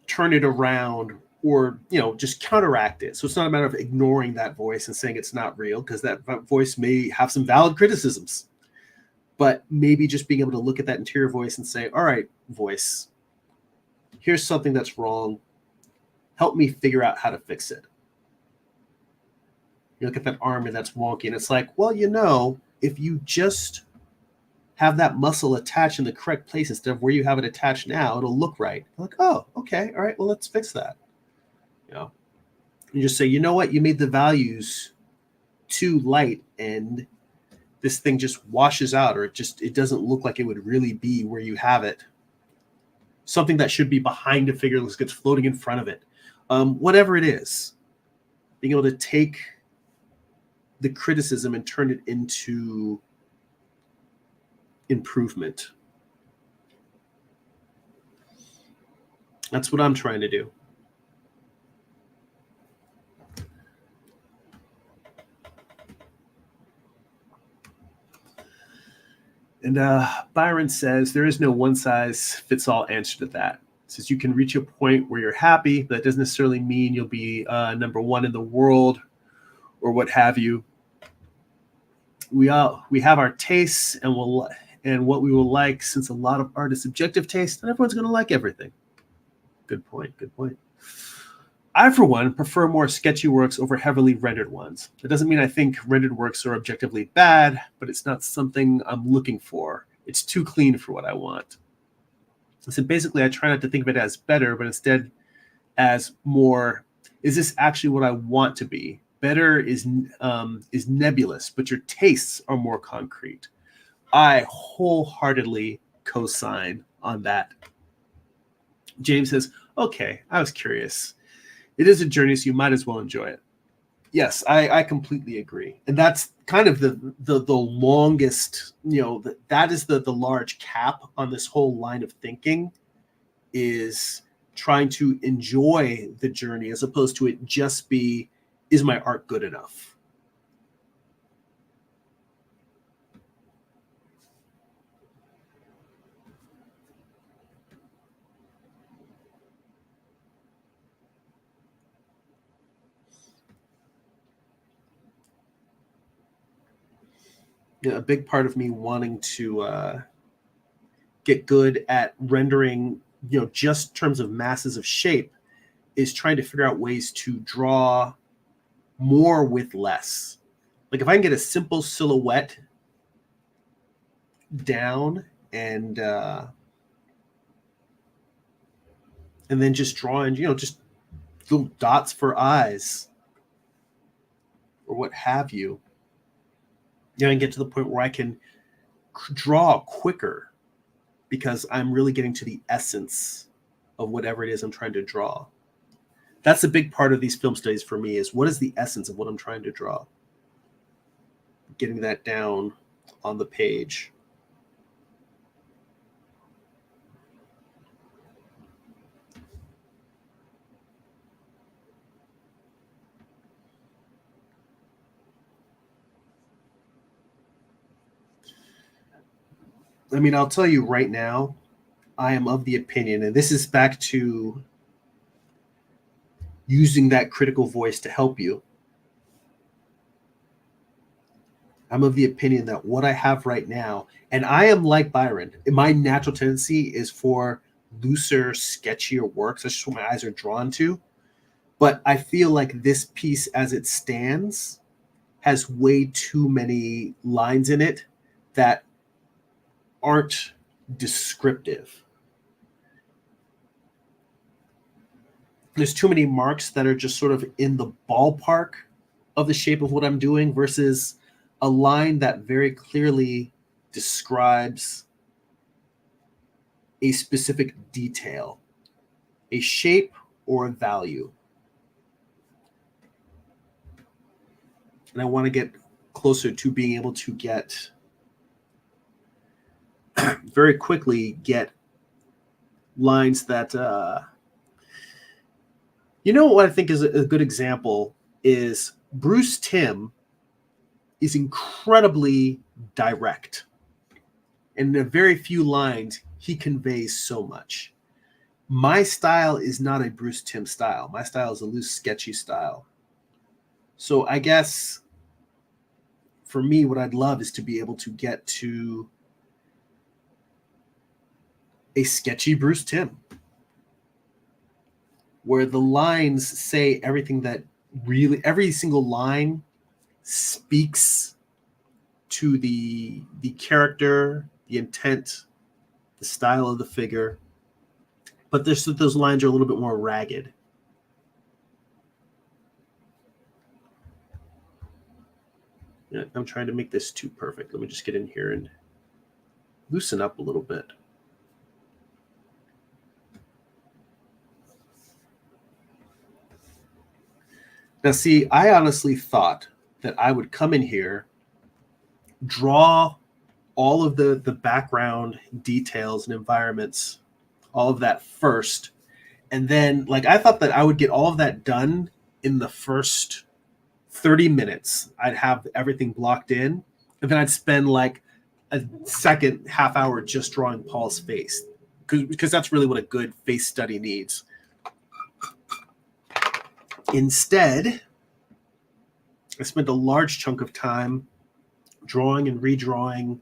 turn it around or, you know, just counteract it. So it's not a matter of ignoring that voice and saying it's not real, because that voice may have some valid criticisms. But maybe just being able to look at that interior voice and say, all right, voice, here's something that's wrong. Help me figure out how to fix it. You look at that arm and that's wonky, and it's like, well, you know, if you just have that muscle attached in the correct place instead of where you have it attached now, it'll look right. You're like, oh, okay, all right, well, let's fix that. You know, you just say, you know what, you made the values too light, and this thing just washes out, or it doesn't look like it would really be where you have it. Something that should be behind a figure looks like it's floating in front of it. Whatever it is, being able to take the criticism and turn it into improvement. That's what I'm trying to do. And Byron says there is no one-size-fits-all answer to that. It says you can reach a point where you're happy, but that doesn't necessarily mean you'll be number one in the world or what have you. We have our tastes and what we will like. Since a lot of art is subjective taste, not everyone's going to like everything. Good point. I, for one, prefer more sketchy works over heavily rendered ones. It doesn't mean I think rendered works are objectively bad, but it's not something I'm looking for. It's too clean for what I want. So basically, I try not to think of it as better, but instead as more, is this actually what I want to be? Better is nebulous, but your tastes are more concrete. I wholeheartedly co-sign on that. James says, okay, I was curious. It is a journey, so you might as well enjoy it. Yes, I completely agree. And that's kind of the longest, you know, that is the large cap on this whole line of thinking, is trying to enjoy the journey as opposed to it just be, is my art good enough? You know, a big part of me wanting to get good at rendering, you know, just terms of masses of shape, is trying to figure out ways to draw more with less. Like if I can get a simple silhouette down and then just drawing, you know, just little dots for eyes or what have you, you know, and get to the point where I can draw quicker because I'm really getting to the essence of whatever it is I'm trying to draw. That's a big part of these film studies for me, is what is the essence of what I'm trying to draw? Getting that down on the page. I mean, I'll tell you right now, I am of the opinion, and this is back to using that critical voice to help you. I'm of the opinion that what I have right now, and I am like Byron, my natural tendency is for looser, sketchier works. That's just what my eyes are drawn to. But I feel like this piece, as it stands, has way too many lines in it that aren't descriptive. There's too many marks that are just sort of in the ballpark of the shape of what I'm doing versus a line that very clearly describes a specific detail, a shape or a value. And I want to get closer to being able to get very quickly get lines that what I think is a good example is Bruce Timm is incredibly direct. And in a very few lines, he conveys so much. My style is not a Bruce Timm style. My style is a loose, sketchy style. So I guess for me, what I'd love is to be able to get to a sketchy Bruce Timm, where the lines say everything that really, every single line speaks to the character, the intent, the style of the figure, but those lines are a little bit more ragged. Yeah, I'm trying to make this too perfect. Let me just get in here and loosen up a little bit. Now, see, I honestly thought that I would come in here, draw all of the background details and environments, all of that first. And then, like, I thought that I would get all of that done in the first 30 minutes. I'd have everything blocked in. And then I'd spend like a second half hour just drawing Paul's face. Because that's really what a good face study needs. Instead, I spent a large chunk of time drawing and redrawing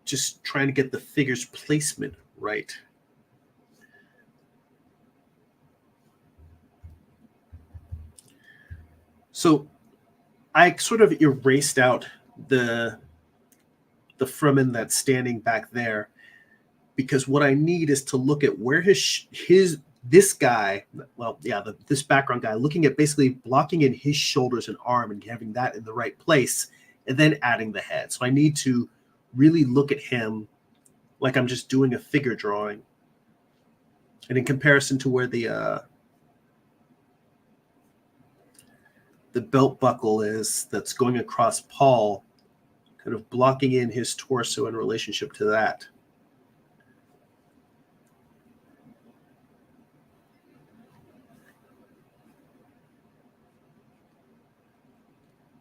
just trying to get the figure's placement right. So I sort of erased out the Fremen that's standing back there, because what I need is to look at where this guy, this background guy, looking at basically blocking in his shoulders and arm and having that in the right place, and then adding the head. So I need to really look at him like I'm just doing a figure drawing. And in comparison to where the belt buckle is that's going across Paul, kind of blocking in his torso in relationship to that.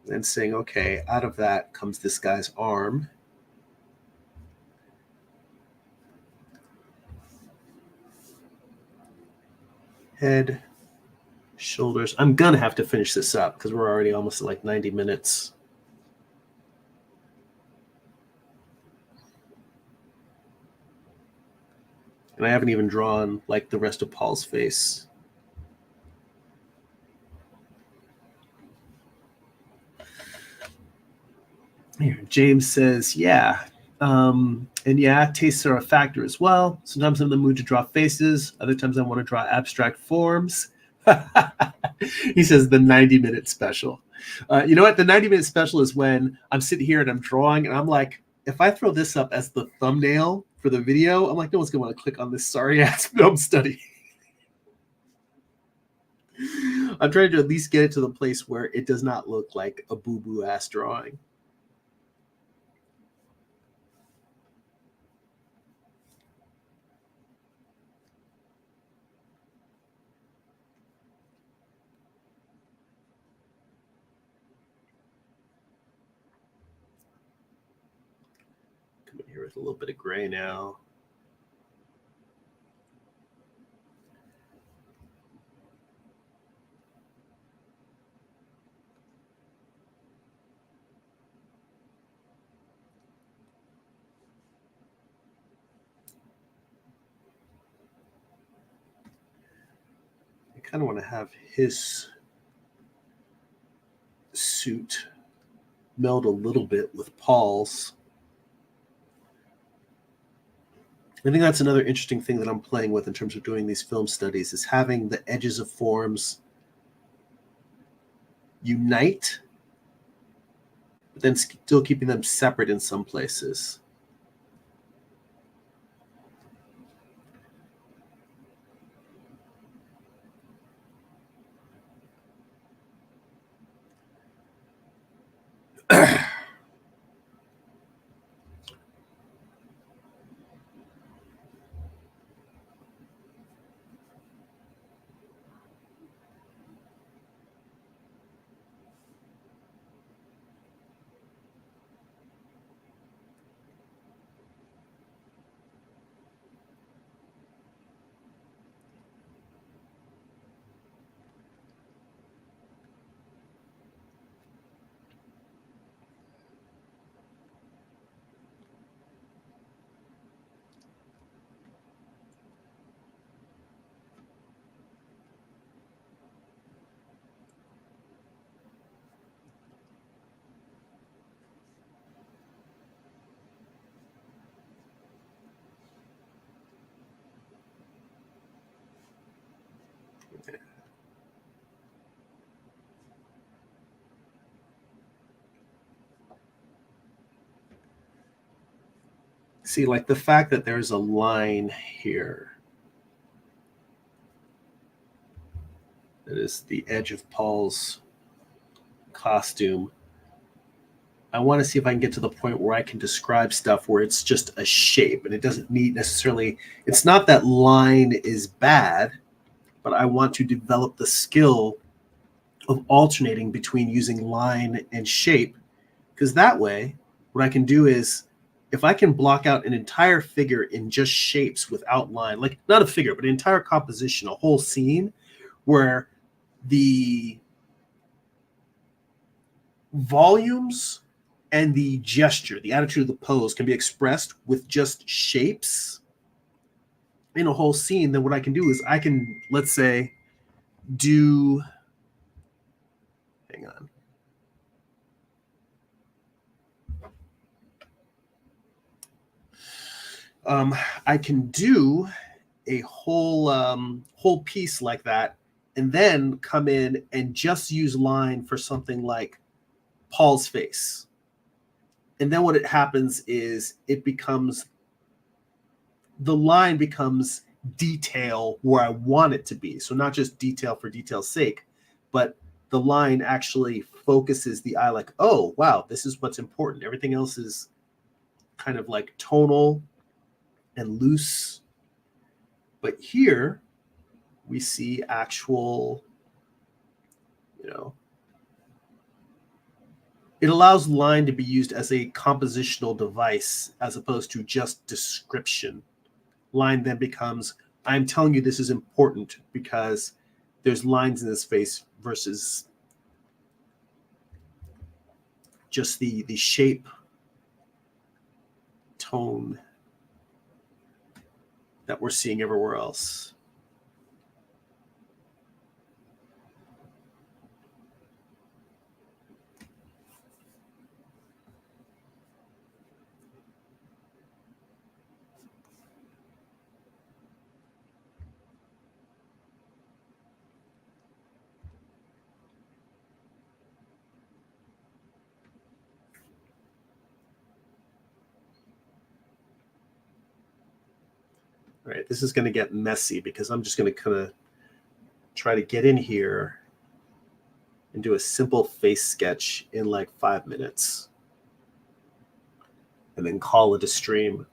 And saying, okay, out of that comes this guy's arm. Head, shoulders. I'm going to have to finish this up because we're already almost at like 90 minutes. And I haven't even drawn like the rest of Paul's face. Here, James says, yeah. And yeah, tastes are a factor as well. Sometimes I'm in the mood to draw faces. Other times I want to draw abstract forms. He says the 90-minute special. You know what? The 90-minute special is when I'm sitting here and I'm drawing and I'm like, if I throw this up as the thumbnail for the video, I'm like, no one's going to want to click on this sorry-ass film study. I'm trying to at least get it to the place where it does not look like a boo-boo ass drawing. Come in here with a little bit of gray now. kind of want to have his suit meld a little bit with Paul's. I think that's another interesting thing that I'm playing with in terms of doing these film studies, is having the edges of forms unite, but then still keeping them separate in some places. See, like the fact that there's a line here that is the edge of Paul's costume. I want to see if I can get to the point where I can describe stuff where it's just a shape and it doesn't need necessarily, it's not that line is bad, but I want to develop the skill of alternating between using line and shape, because that way what I can do is, if I can block out an entire figure in just shapes without line, like not a figure, but an entire composition, a whole scene where the volumes and the gesture, the attitude of the pose can be expressed with just shapes in a whole scene, then what I can do is I can, let's say, do, hang on. I can do a whole piece like that, and then come in and just use line for something like Paul's face. And then what it happens is it becomes, the line becomes detail where I want it to be. So not just detail for detail's sake, but the line actually focuses the eye like, oh, wow, this is what's important. Everything else is kind of like tonal and loose. But here we see actual, it allows line to be used as a compositional device as opposed to just description. Line then becomes, I'm telling you this is important because there's lines in this face, versus just the shape, tone that we're seeing everywhere else. All right, this is going to get messy because I'm just going to kind of try to get in here and do a simple face sketch in like 5 minutes and then call it a stream.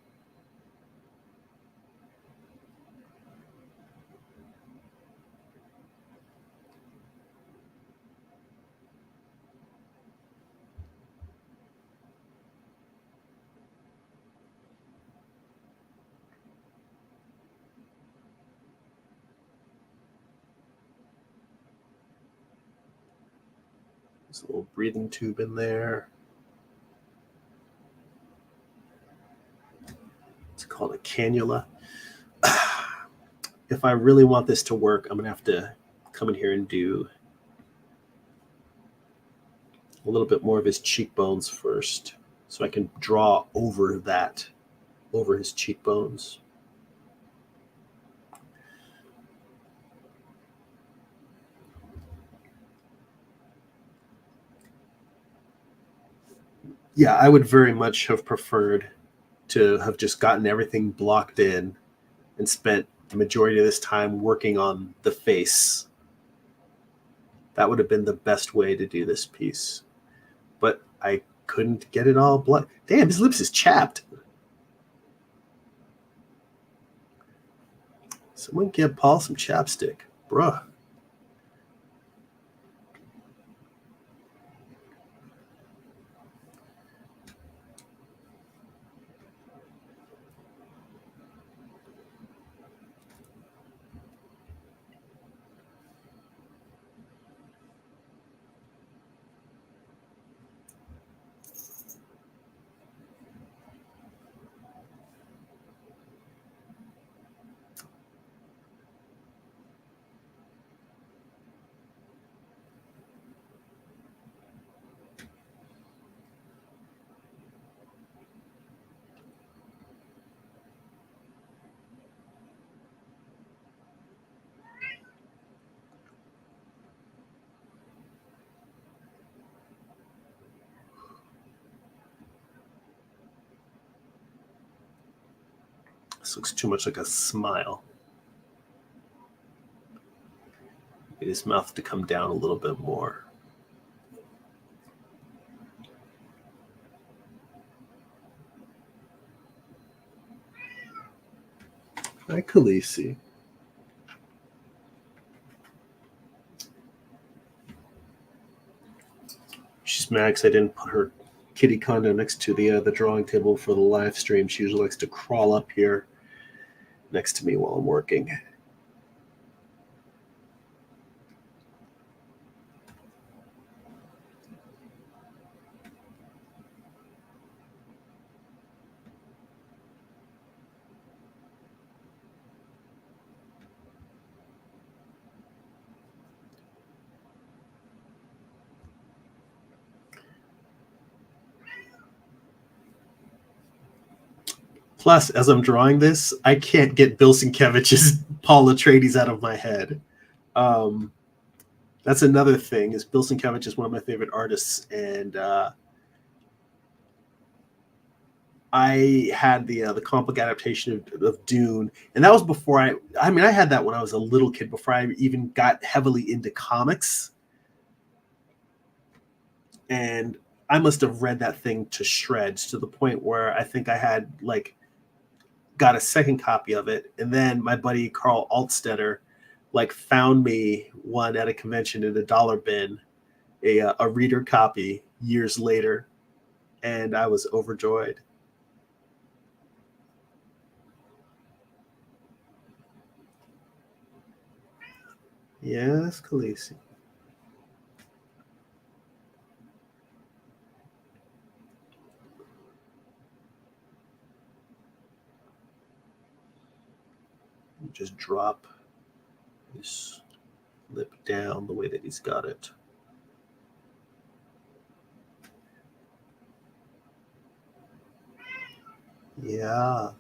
There's a little breathing tube in there. It's called a cannula. If I really want this to work, I'm going to have to come in here and do a little bit more of his cheekbones first, so I can draw over his cheekbones. Yeah, I would very much have preferred to have just gotten everything blocked in and spent the majority of this time working on the face. That would have been the best way to do this piece. But I couldn't get it all blocked. Damn, his lips is chapped. Someone give Paul some chapstick. Bruh. This looks too much like a smile. Get his mouth to come down a little bit more. Hi, Khaleesi. She's mad because I didn't put her kitty condo next to the drawing table for the live stream. She usually likes to crawl up here next to me while I'm working. Plus, as I'm drawing this, I can't get Bill Sienkiewicz's Paul Atreides out of my head. That's another thing. Is Bill Sienkiewicz is one of my favorite artists, and I had the comic book adaptation of Dune, and that was before I had that when I was a little kid, before I even got heavily into comics, and I must have read that thing to shreds to the point where I think I had got a second copy of it, and then my buddy Carl Altstetter found me one at a convention in a dollar bin, a reader copy years later, and I was overjoyed. Yes, Khaleesi. Just drop his lip down the way that he's got it. Yeah.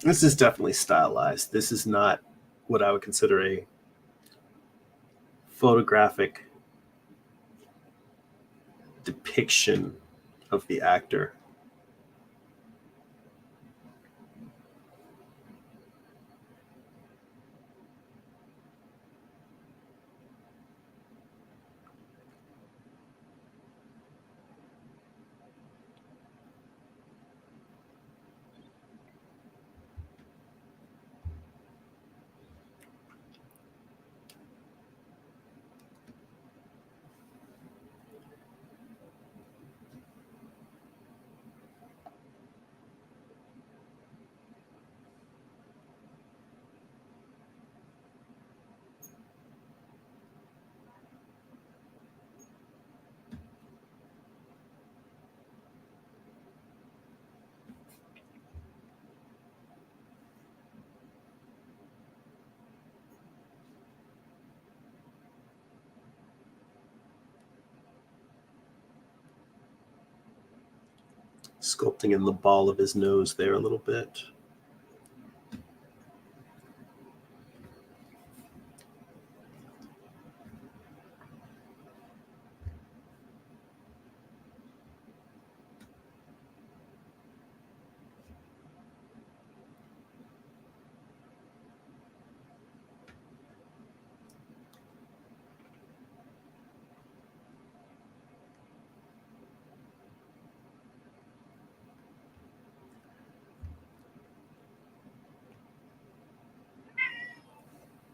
This is definitely stylized. This is not what I would consider a photographic depiction of the actor. Sculpting in the ball of his nose there a little bit.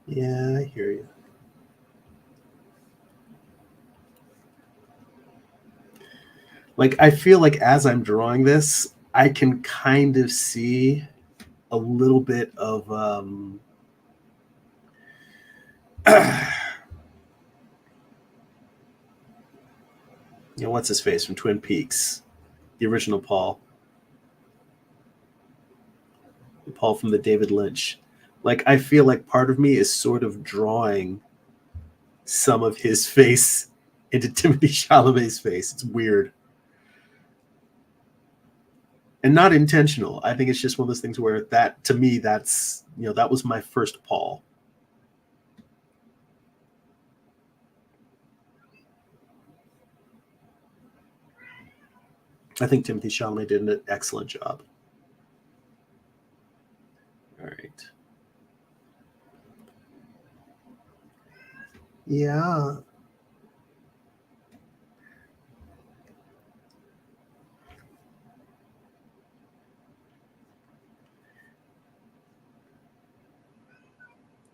Yeah, I hear you. Like, I feel like as I'm drawing this, I can kind of see a little bit of what's his face from Twin Peaks, the original Paul from the David Lynch. Like, I feel like part of me is sort of drawing some of his face into Timothy Chalamet's face. It's weird. And not intentional. I think it's just one of those things where that, to me, that's, that was my first Paul. I think Timothy Chalamet did an excellent job. All right. Yeah.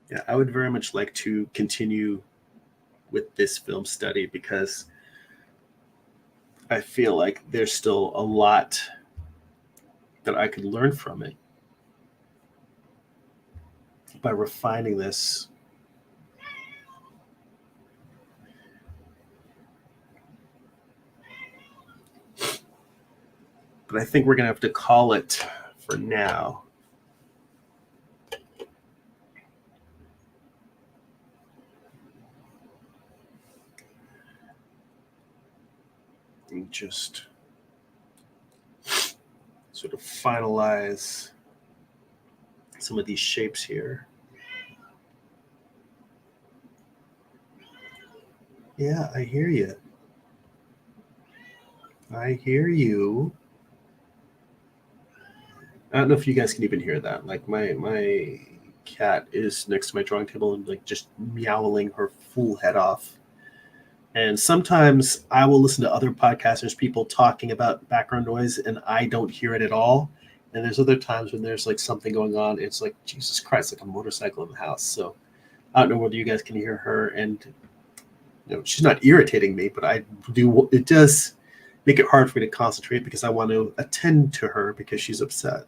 Yeah, I would very much like to continue with this film study because I feel like there's still a lot that I could learn from it by refining this. But I think we're going to have to call it for now. And just sort of finalize some of these shapes here. Yeah, I hear you. I hear you. I don't know if you guys can even hear that. Like my cat is next to my drawing table and like just meowing her full head off. And sometimes I will listen to other podcasters, people talking about background noise, and I don't hear it at all. And there's other times when there's like something going on. It's like, Jesus Christ, like a motorcycle in the house. So I don't know whether you guys can hear her. And she's not irritating me, but I do. It does make it hard for me to concentrate because I want to attend to her because she's upset.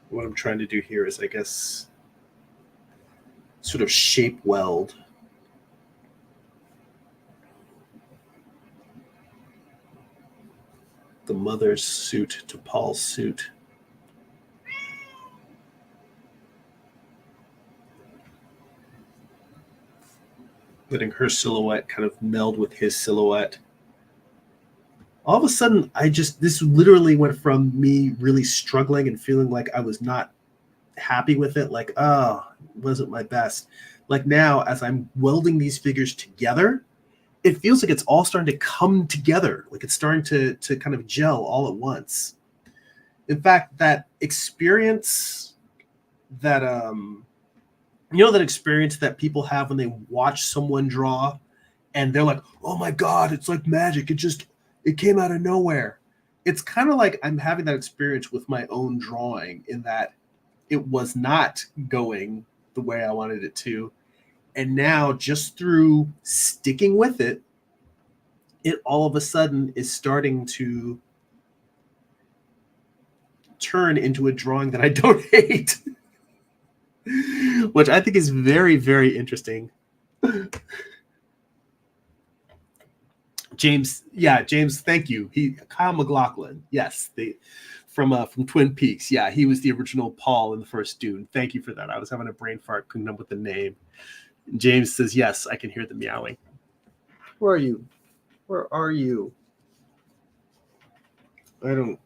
What I'm trying to do here is, I guess, sort of shape weld the mother's suit to Paul's suit. Letting her silhouette kind of meld with his silhouette. All of a sudden, this literally went from me really struggling and feeling like I was not happy with it, like, oh, it wasn't my best. Like now, as I'm welding these figures together, it feels like it's all starting to come together. Like it's starting to kind of gel all at once. In fact, that experience that, that experience that people have when they watch someone draw and they're like, oh my God, it's like magic. It came out of nowhere. It's kind of like I'm having that experience with my own drawing in that it was not going the way I wanted it to. And now just through sticking with it, it all of a sudden is starting to turn into a drawing that I don't hate, which I think is very, very interesting. James, yeah, James, thank you. Kyle MacLachlan, yes, from Twin Peaks. Yeah, he was the original Paul in the first Dune. Thank you for that. I was having a brain fart, couldn't come up with the name. James says, yes, I can hear the meowing. Where are you? Where are you? I don't.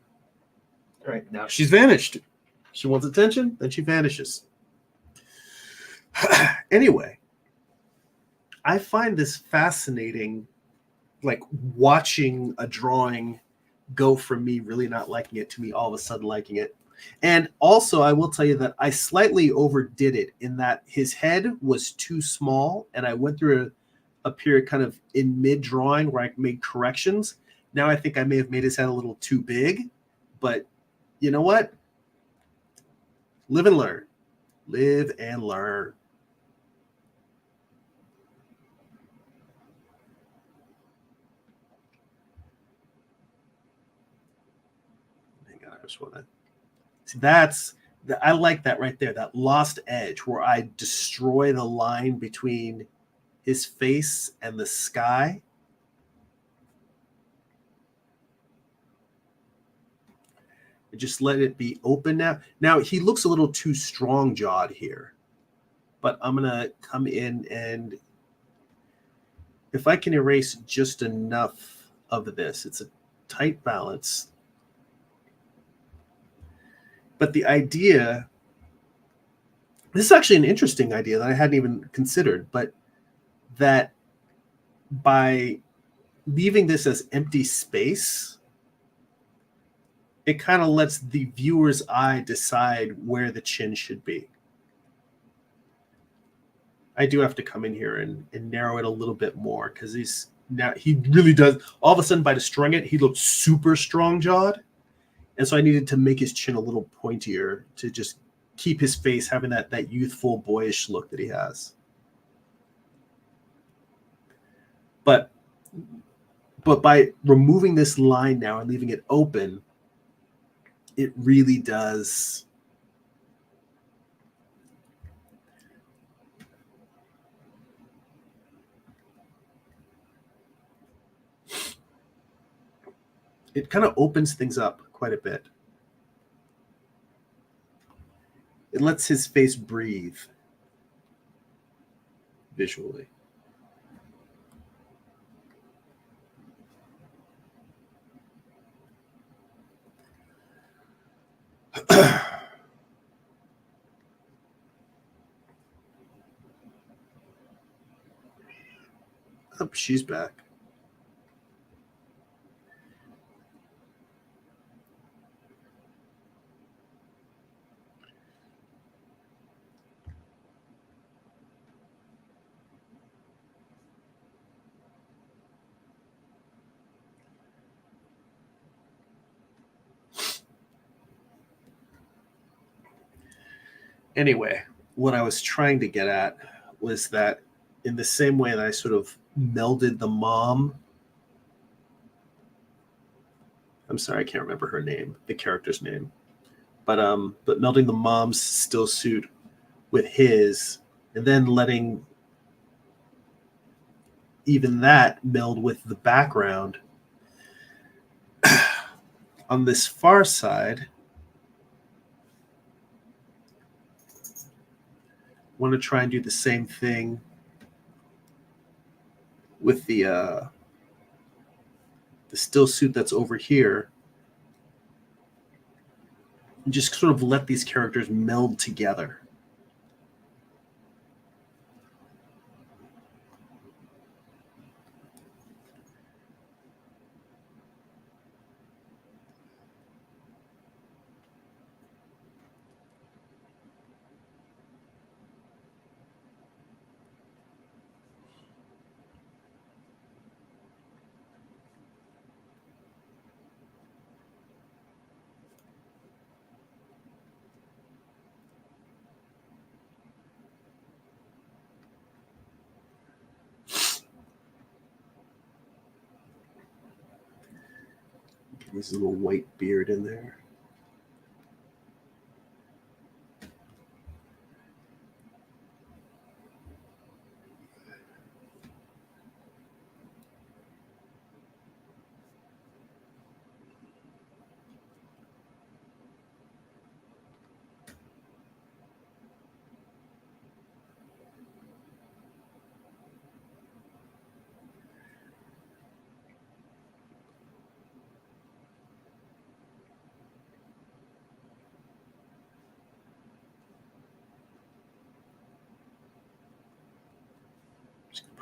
All right, now she's vanished. She wants attention, then she vanishes. Anyway, I find this fascinating, like watching a drawing go from me really not liking it to me all of a sudden liking it. And also, I will tell you that I slightly overdid it in that his head was too small, and I went through a period kind of in mid drawing where I made corrections. Now I think I may have made his head a little too big, but you know what? Live and learn. Live and learn. Hang on, I just want to see I like that right there, that lost edge where I destroy the line between his face and the sky. Just let it be open now. Now he looks a little too strong jawed here, but I'm gonna come in and if I can erase just enough of this, it's a tight balance. But the idea, this is actually an interesting idea that I hadn't even considered, but that by leaving this as empty space, it kind of lets the viewer's eye decide where the chin should be. I do have to come in here and narrow it a little bit more because he really does. All of a sudden, by destroying it, he looks super strong jawed, and so I needed to make his chin a little pointier to just keep his face having that youthful, boyish look that he has. But by removing this line now and leaving it open, it really does. It kind of opens things up quite a bit. It lets his face breathe visually. Oh, she's back. Anyway, what I was trying to get at was that in the same way that I sort of melded the mom. I'm sorry, I can't remember her name, the character's name. But melding the mom's still suit with his, and then letting even that meld with the background. On this far side, I want to try and do the same thing with the still suit that's over here. And just sort of let these characters meld together. Get his little white beard in there.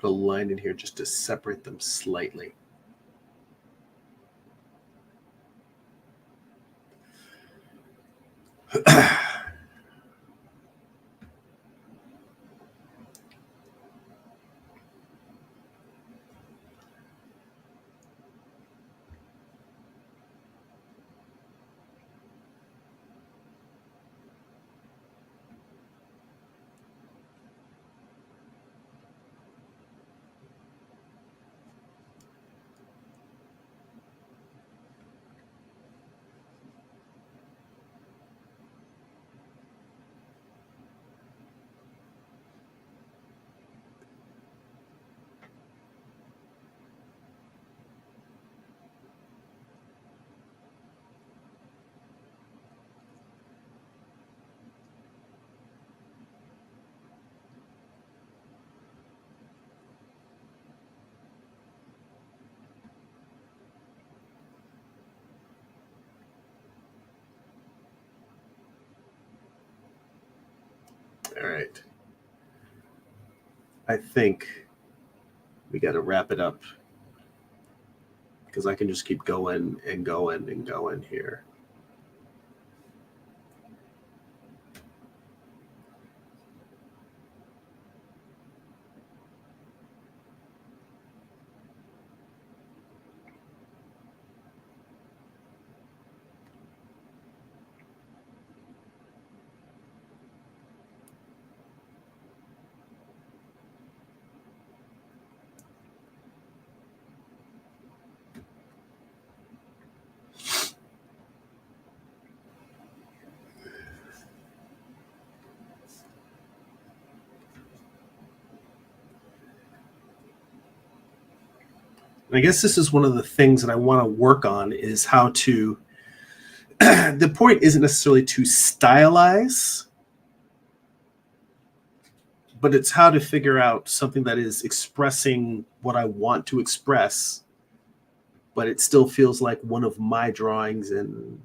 put a line in here just to separate them slightly. All right. I think we got to wrap it up because I can just keep going and going and going here. And I guess this is one of the things that I want to work on is how to, the point isn't necessarily to stylize, but it's how to figure out something that is expressing what I want to express, but it still feels like one of my drawings. And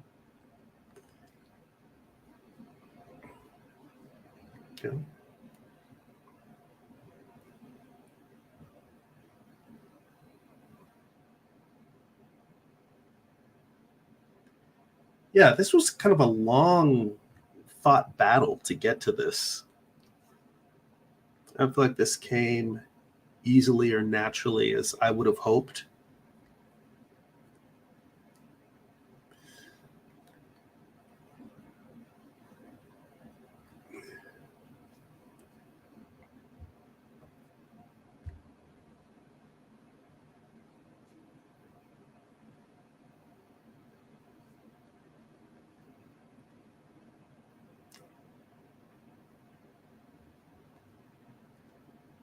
you know, yeah, this was kind of a long fought battle to get to this. I feel like this came easily or naturally as I would have hoped.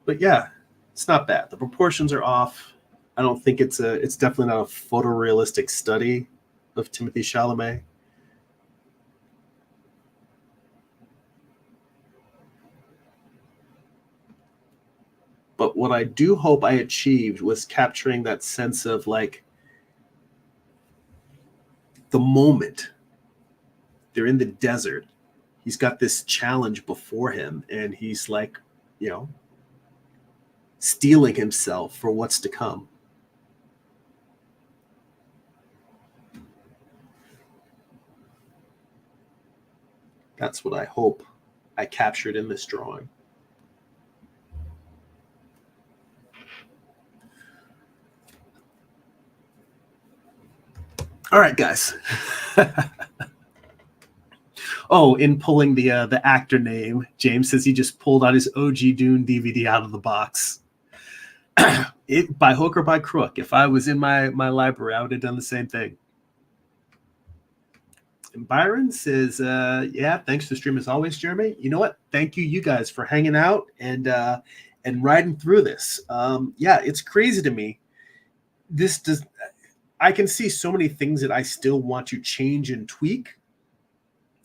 But yeah, it's not bad. The proportions are off. I don't think it's definitely not a photorealistic study of Timothée Chalamet. But what I do hope I achieved was capturing that sense of like the moment. They're in the desert. He's got this challenge before him, and he's like, you know, steeling himself for what's to come. That's what I hope I captured in this drawing. All right, guys. Oh, in pulling the actor name, James says he just pulled out his OG Dune DVD out of the box. It by hook or by crook. If I was in my library, I would have done the same thing. And Byron says, "Yeah, thanks for the stream as always, Jeremy. You know what? Thank you guys for hanging out and riding through this. Yeah, it's crazy to me. This does. I can see so many things that I still want to change and tweak."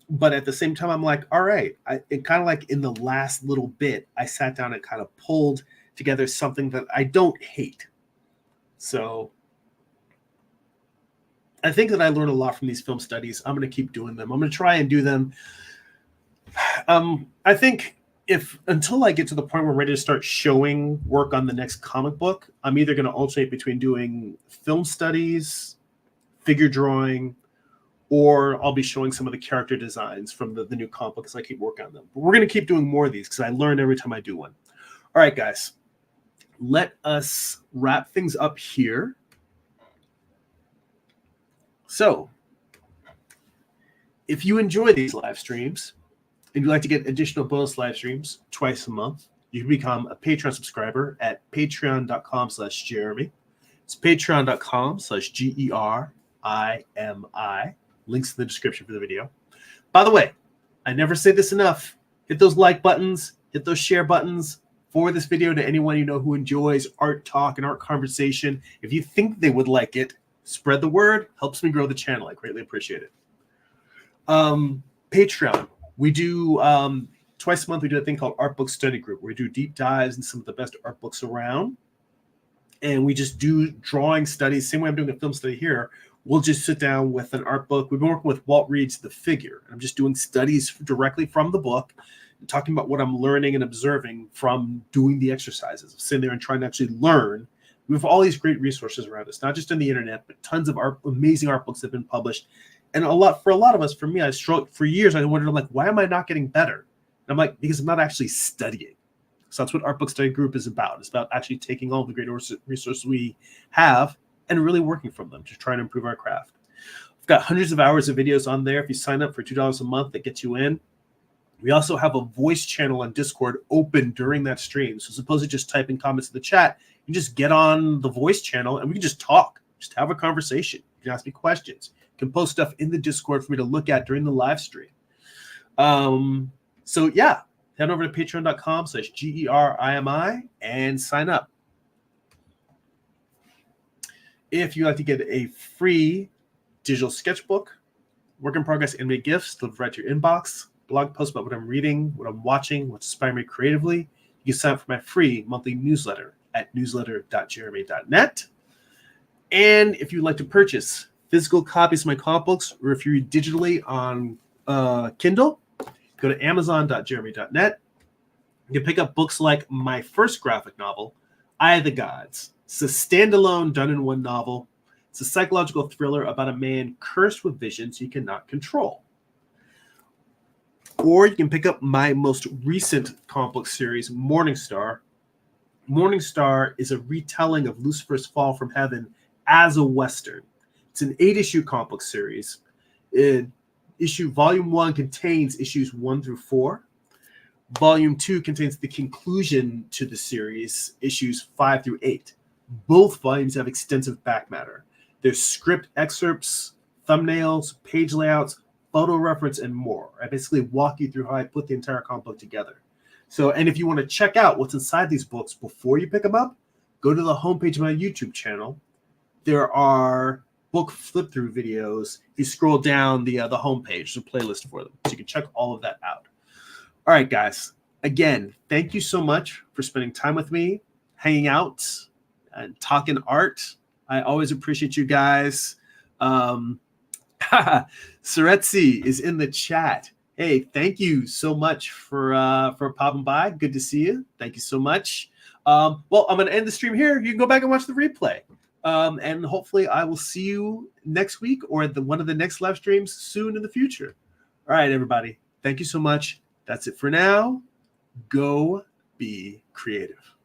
But at the same time, I'm like, all right, it kind of like in the last little bit, I sat down and kind of pulled together something that I don't hate. So I think that I learned a lot from these film studies. I'm going to keep doing them. I'm going to try and do them. I think if until I get to the point where I'm ready to start showing work on the next comic book, I'm either going to alternate between doing film studies, figure drawing, or I'll be showing some of the character designs from the new comic book as I keep working on them. But we're going to keep doing more of these because I learn every time I do one. All right, guys, let us wrap things up here. So, if you enjoy these live streams and you'd like to get additional bonus live streams twice a month, you can become a Patreon subscriber at patreon.com/Jeremy. It's patreon.com/GERIMI. Links in the description for the video. By the way, I never say this enough. Hit those like buttons, hit those share buttons, forward this video to anyone you know who enjoys art talk and art conversation. If you think they would like it, spread the word. Helps me grow the channel. I greatly appreciate it. Patreon. We do twice a month. We do a thing called Art Book Study Group, where we do deep dives in some of the best art books around, and we just do drawing studies. Same way I'm doing a film study here. We'll just sit down with an art book. We've been working with Walt Reed's The Figure. I'm just doing studies directly from the book, and talking about what I'm learning and observing from doing the exercises, sitting there and trying to actually learn. We have all these great resources around us, not just on the internet, but tons of amazing art books that have been published. And for a lot of us, for me, I struggled for years. I wondered, like, why am I not getting better? And I'm like, because I'm not actually studying. So that's what Art Book Study Group is about. It's about actually taking all the great resources we have and really working from them to try and improve our craft. We've got hundreds of hours of videos on there. If you sign up for $2 a month, that gets you in. We also have a voice channel on Discord open during that stream. So as opposed to just typing comments in the chat, you can just get on the voice channel and we can just talk, just have a conversation. You can ask me questions. You can post stuff in the Discord for me to look at during the live stream. So yeah, head over to patreon.com/GERIMI and sign up. If you'd like to get a free digital sketchbook, work in progress animated GIFs delivered right to your inbox, blog posts about what I'm reading, what I'm watching, what's inspiring me creatively, you can sign up for my free monthly newsletter at newsletter.jeremy.net. And if you'd like to purchase physical copies of my comic books, or if you read digitally on Kindle, go to amazon.jeremy.net. You can pick up books like my first graphic novel, Eye of the Gods. It's a standalone done-in-one novel. It's a psychological thriller about a man cursed with visions he cannot control. Or you can pick up my most recent comic book series, Morning Star. Morning Star is a retelling of Lucifer's fall from heaven as a Western. It's an 8-issue comic book series. Volume 1 contains issues 1 through 4. Volume 2 contains the conclusion to the series, issues 5 through 8. Both volumes have extensive back matter. There's script excerpts, thumbnails, page layouts, photo reference, and more. I basically walk you through how I put the entire comic book together. So, and if you want to check out what's inside these books before you pick them up, go to the homepage of my YouTube channel. There are book flip-through videos. If you scroll down the homepage, there's a playlist for them. So you can check all of that out. All right, guys. Again, thank you so much for spending time with me, hanging out, and talking art. I always appreciate you guys. Saretsi is in the chat. Hey, thank you so much for popping by. Good to see you. Thank you so much. Well, I'm going to end the stream here. You can go back and watch the replay. And hopefully I will see you next week or at one of the next live streams soon in the future. All right, everybody. Thank you so much. That's it for now. Go be creative.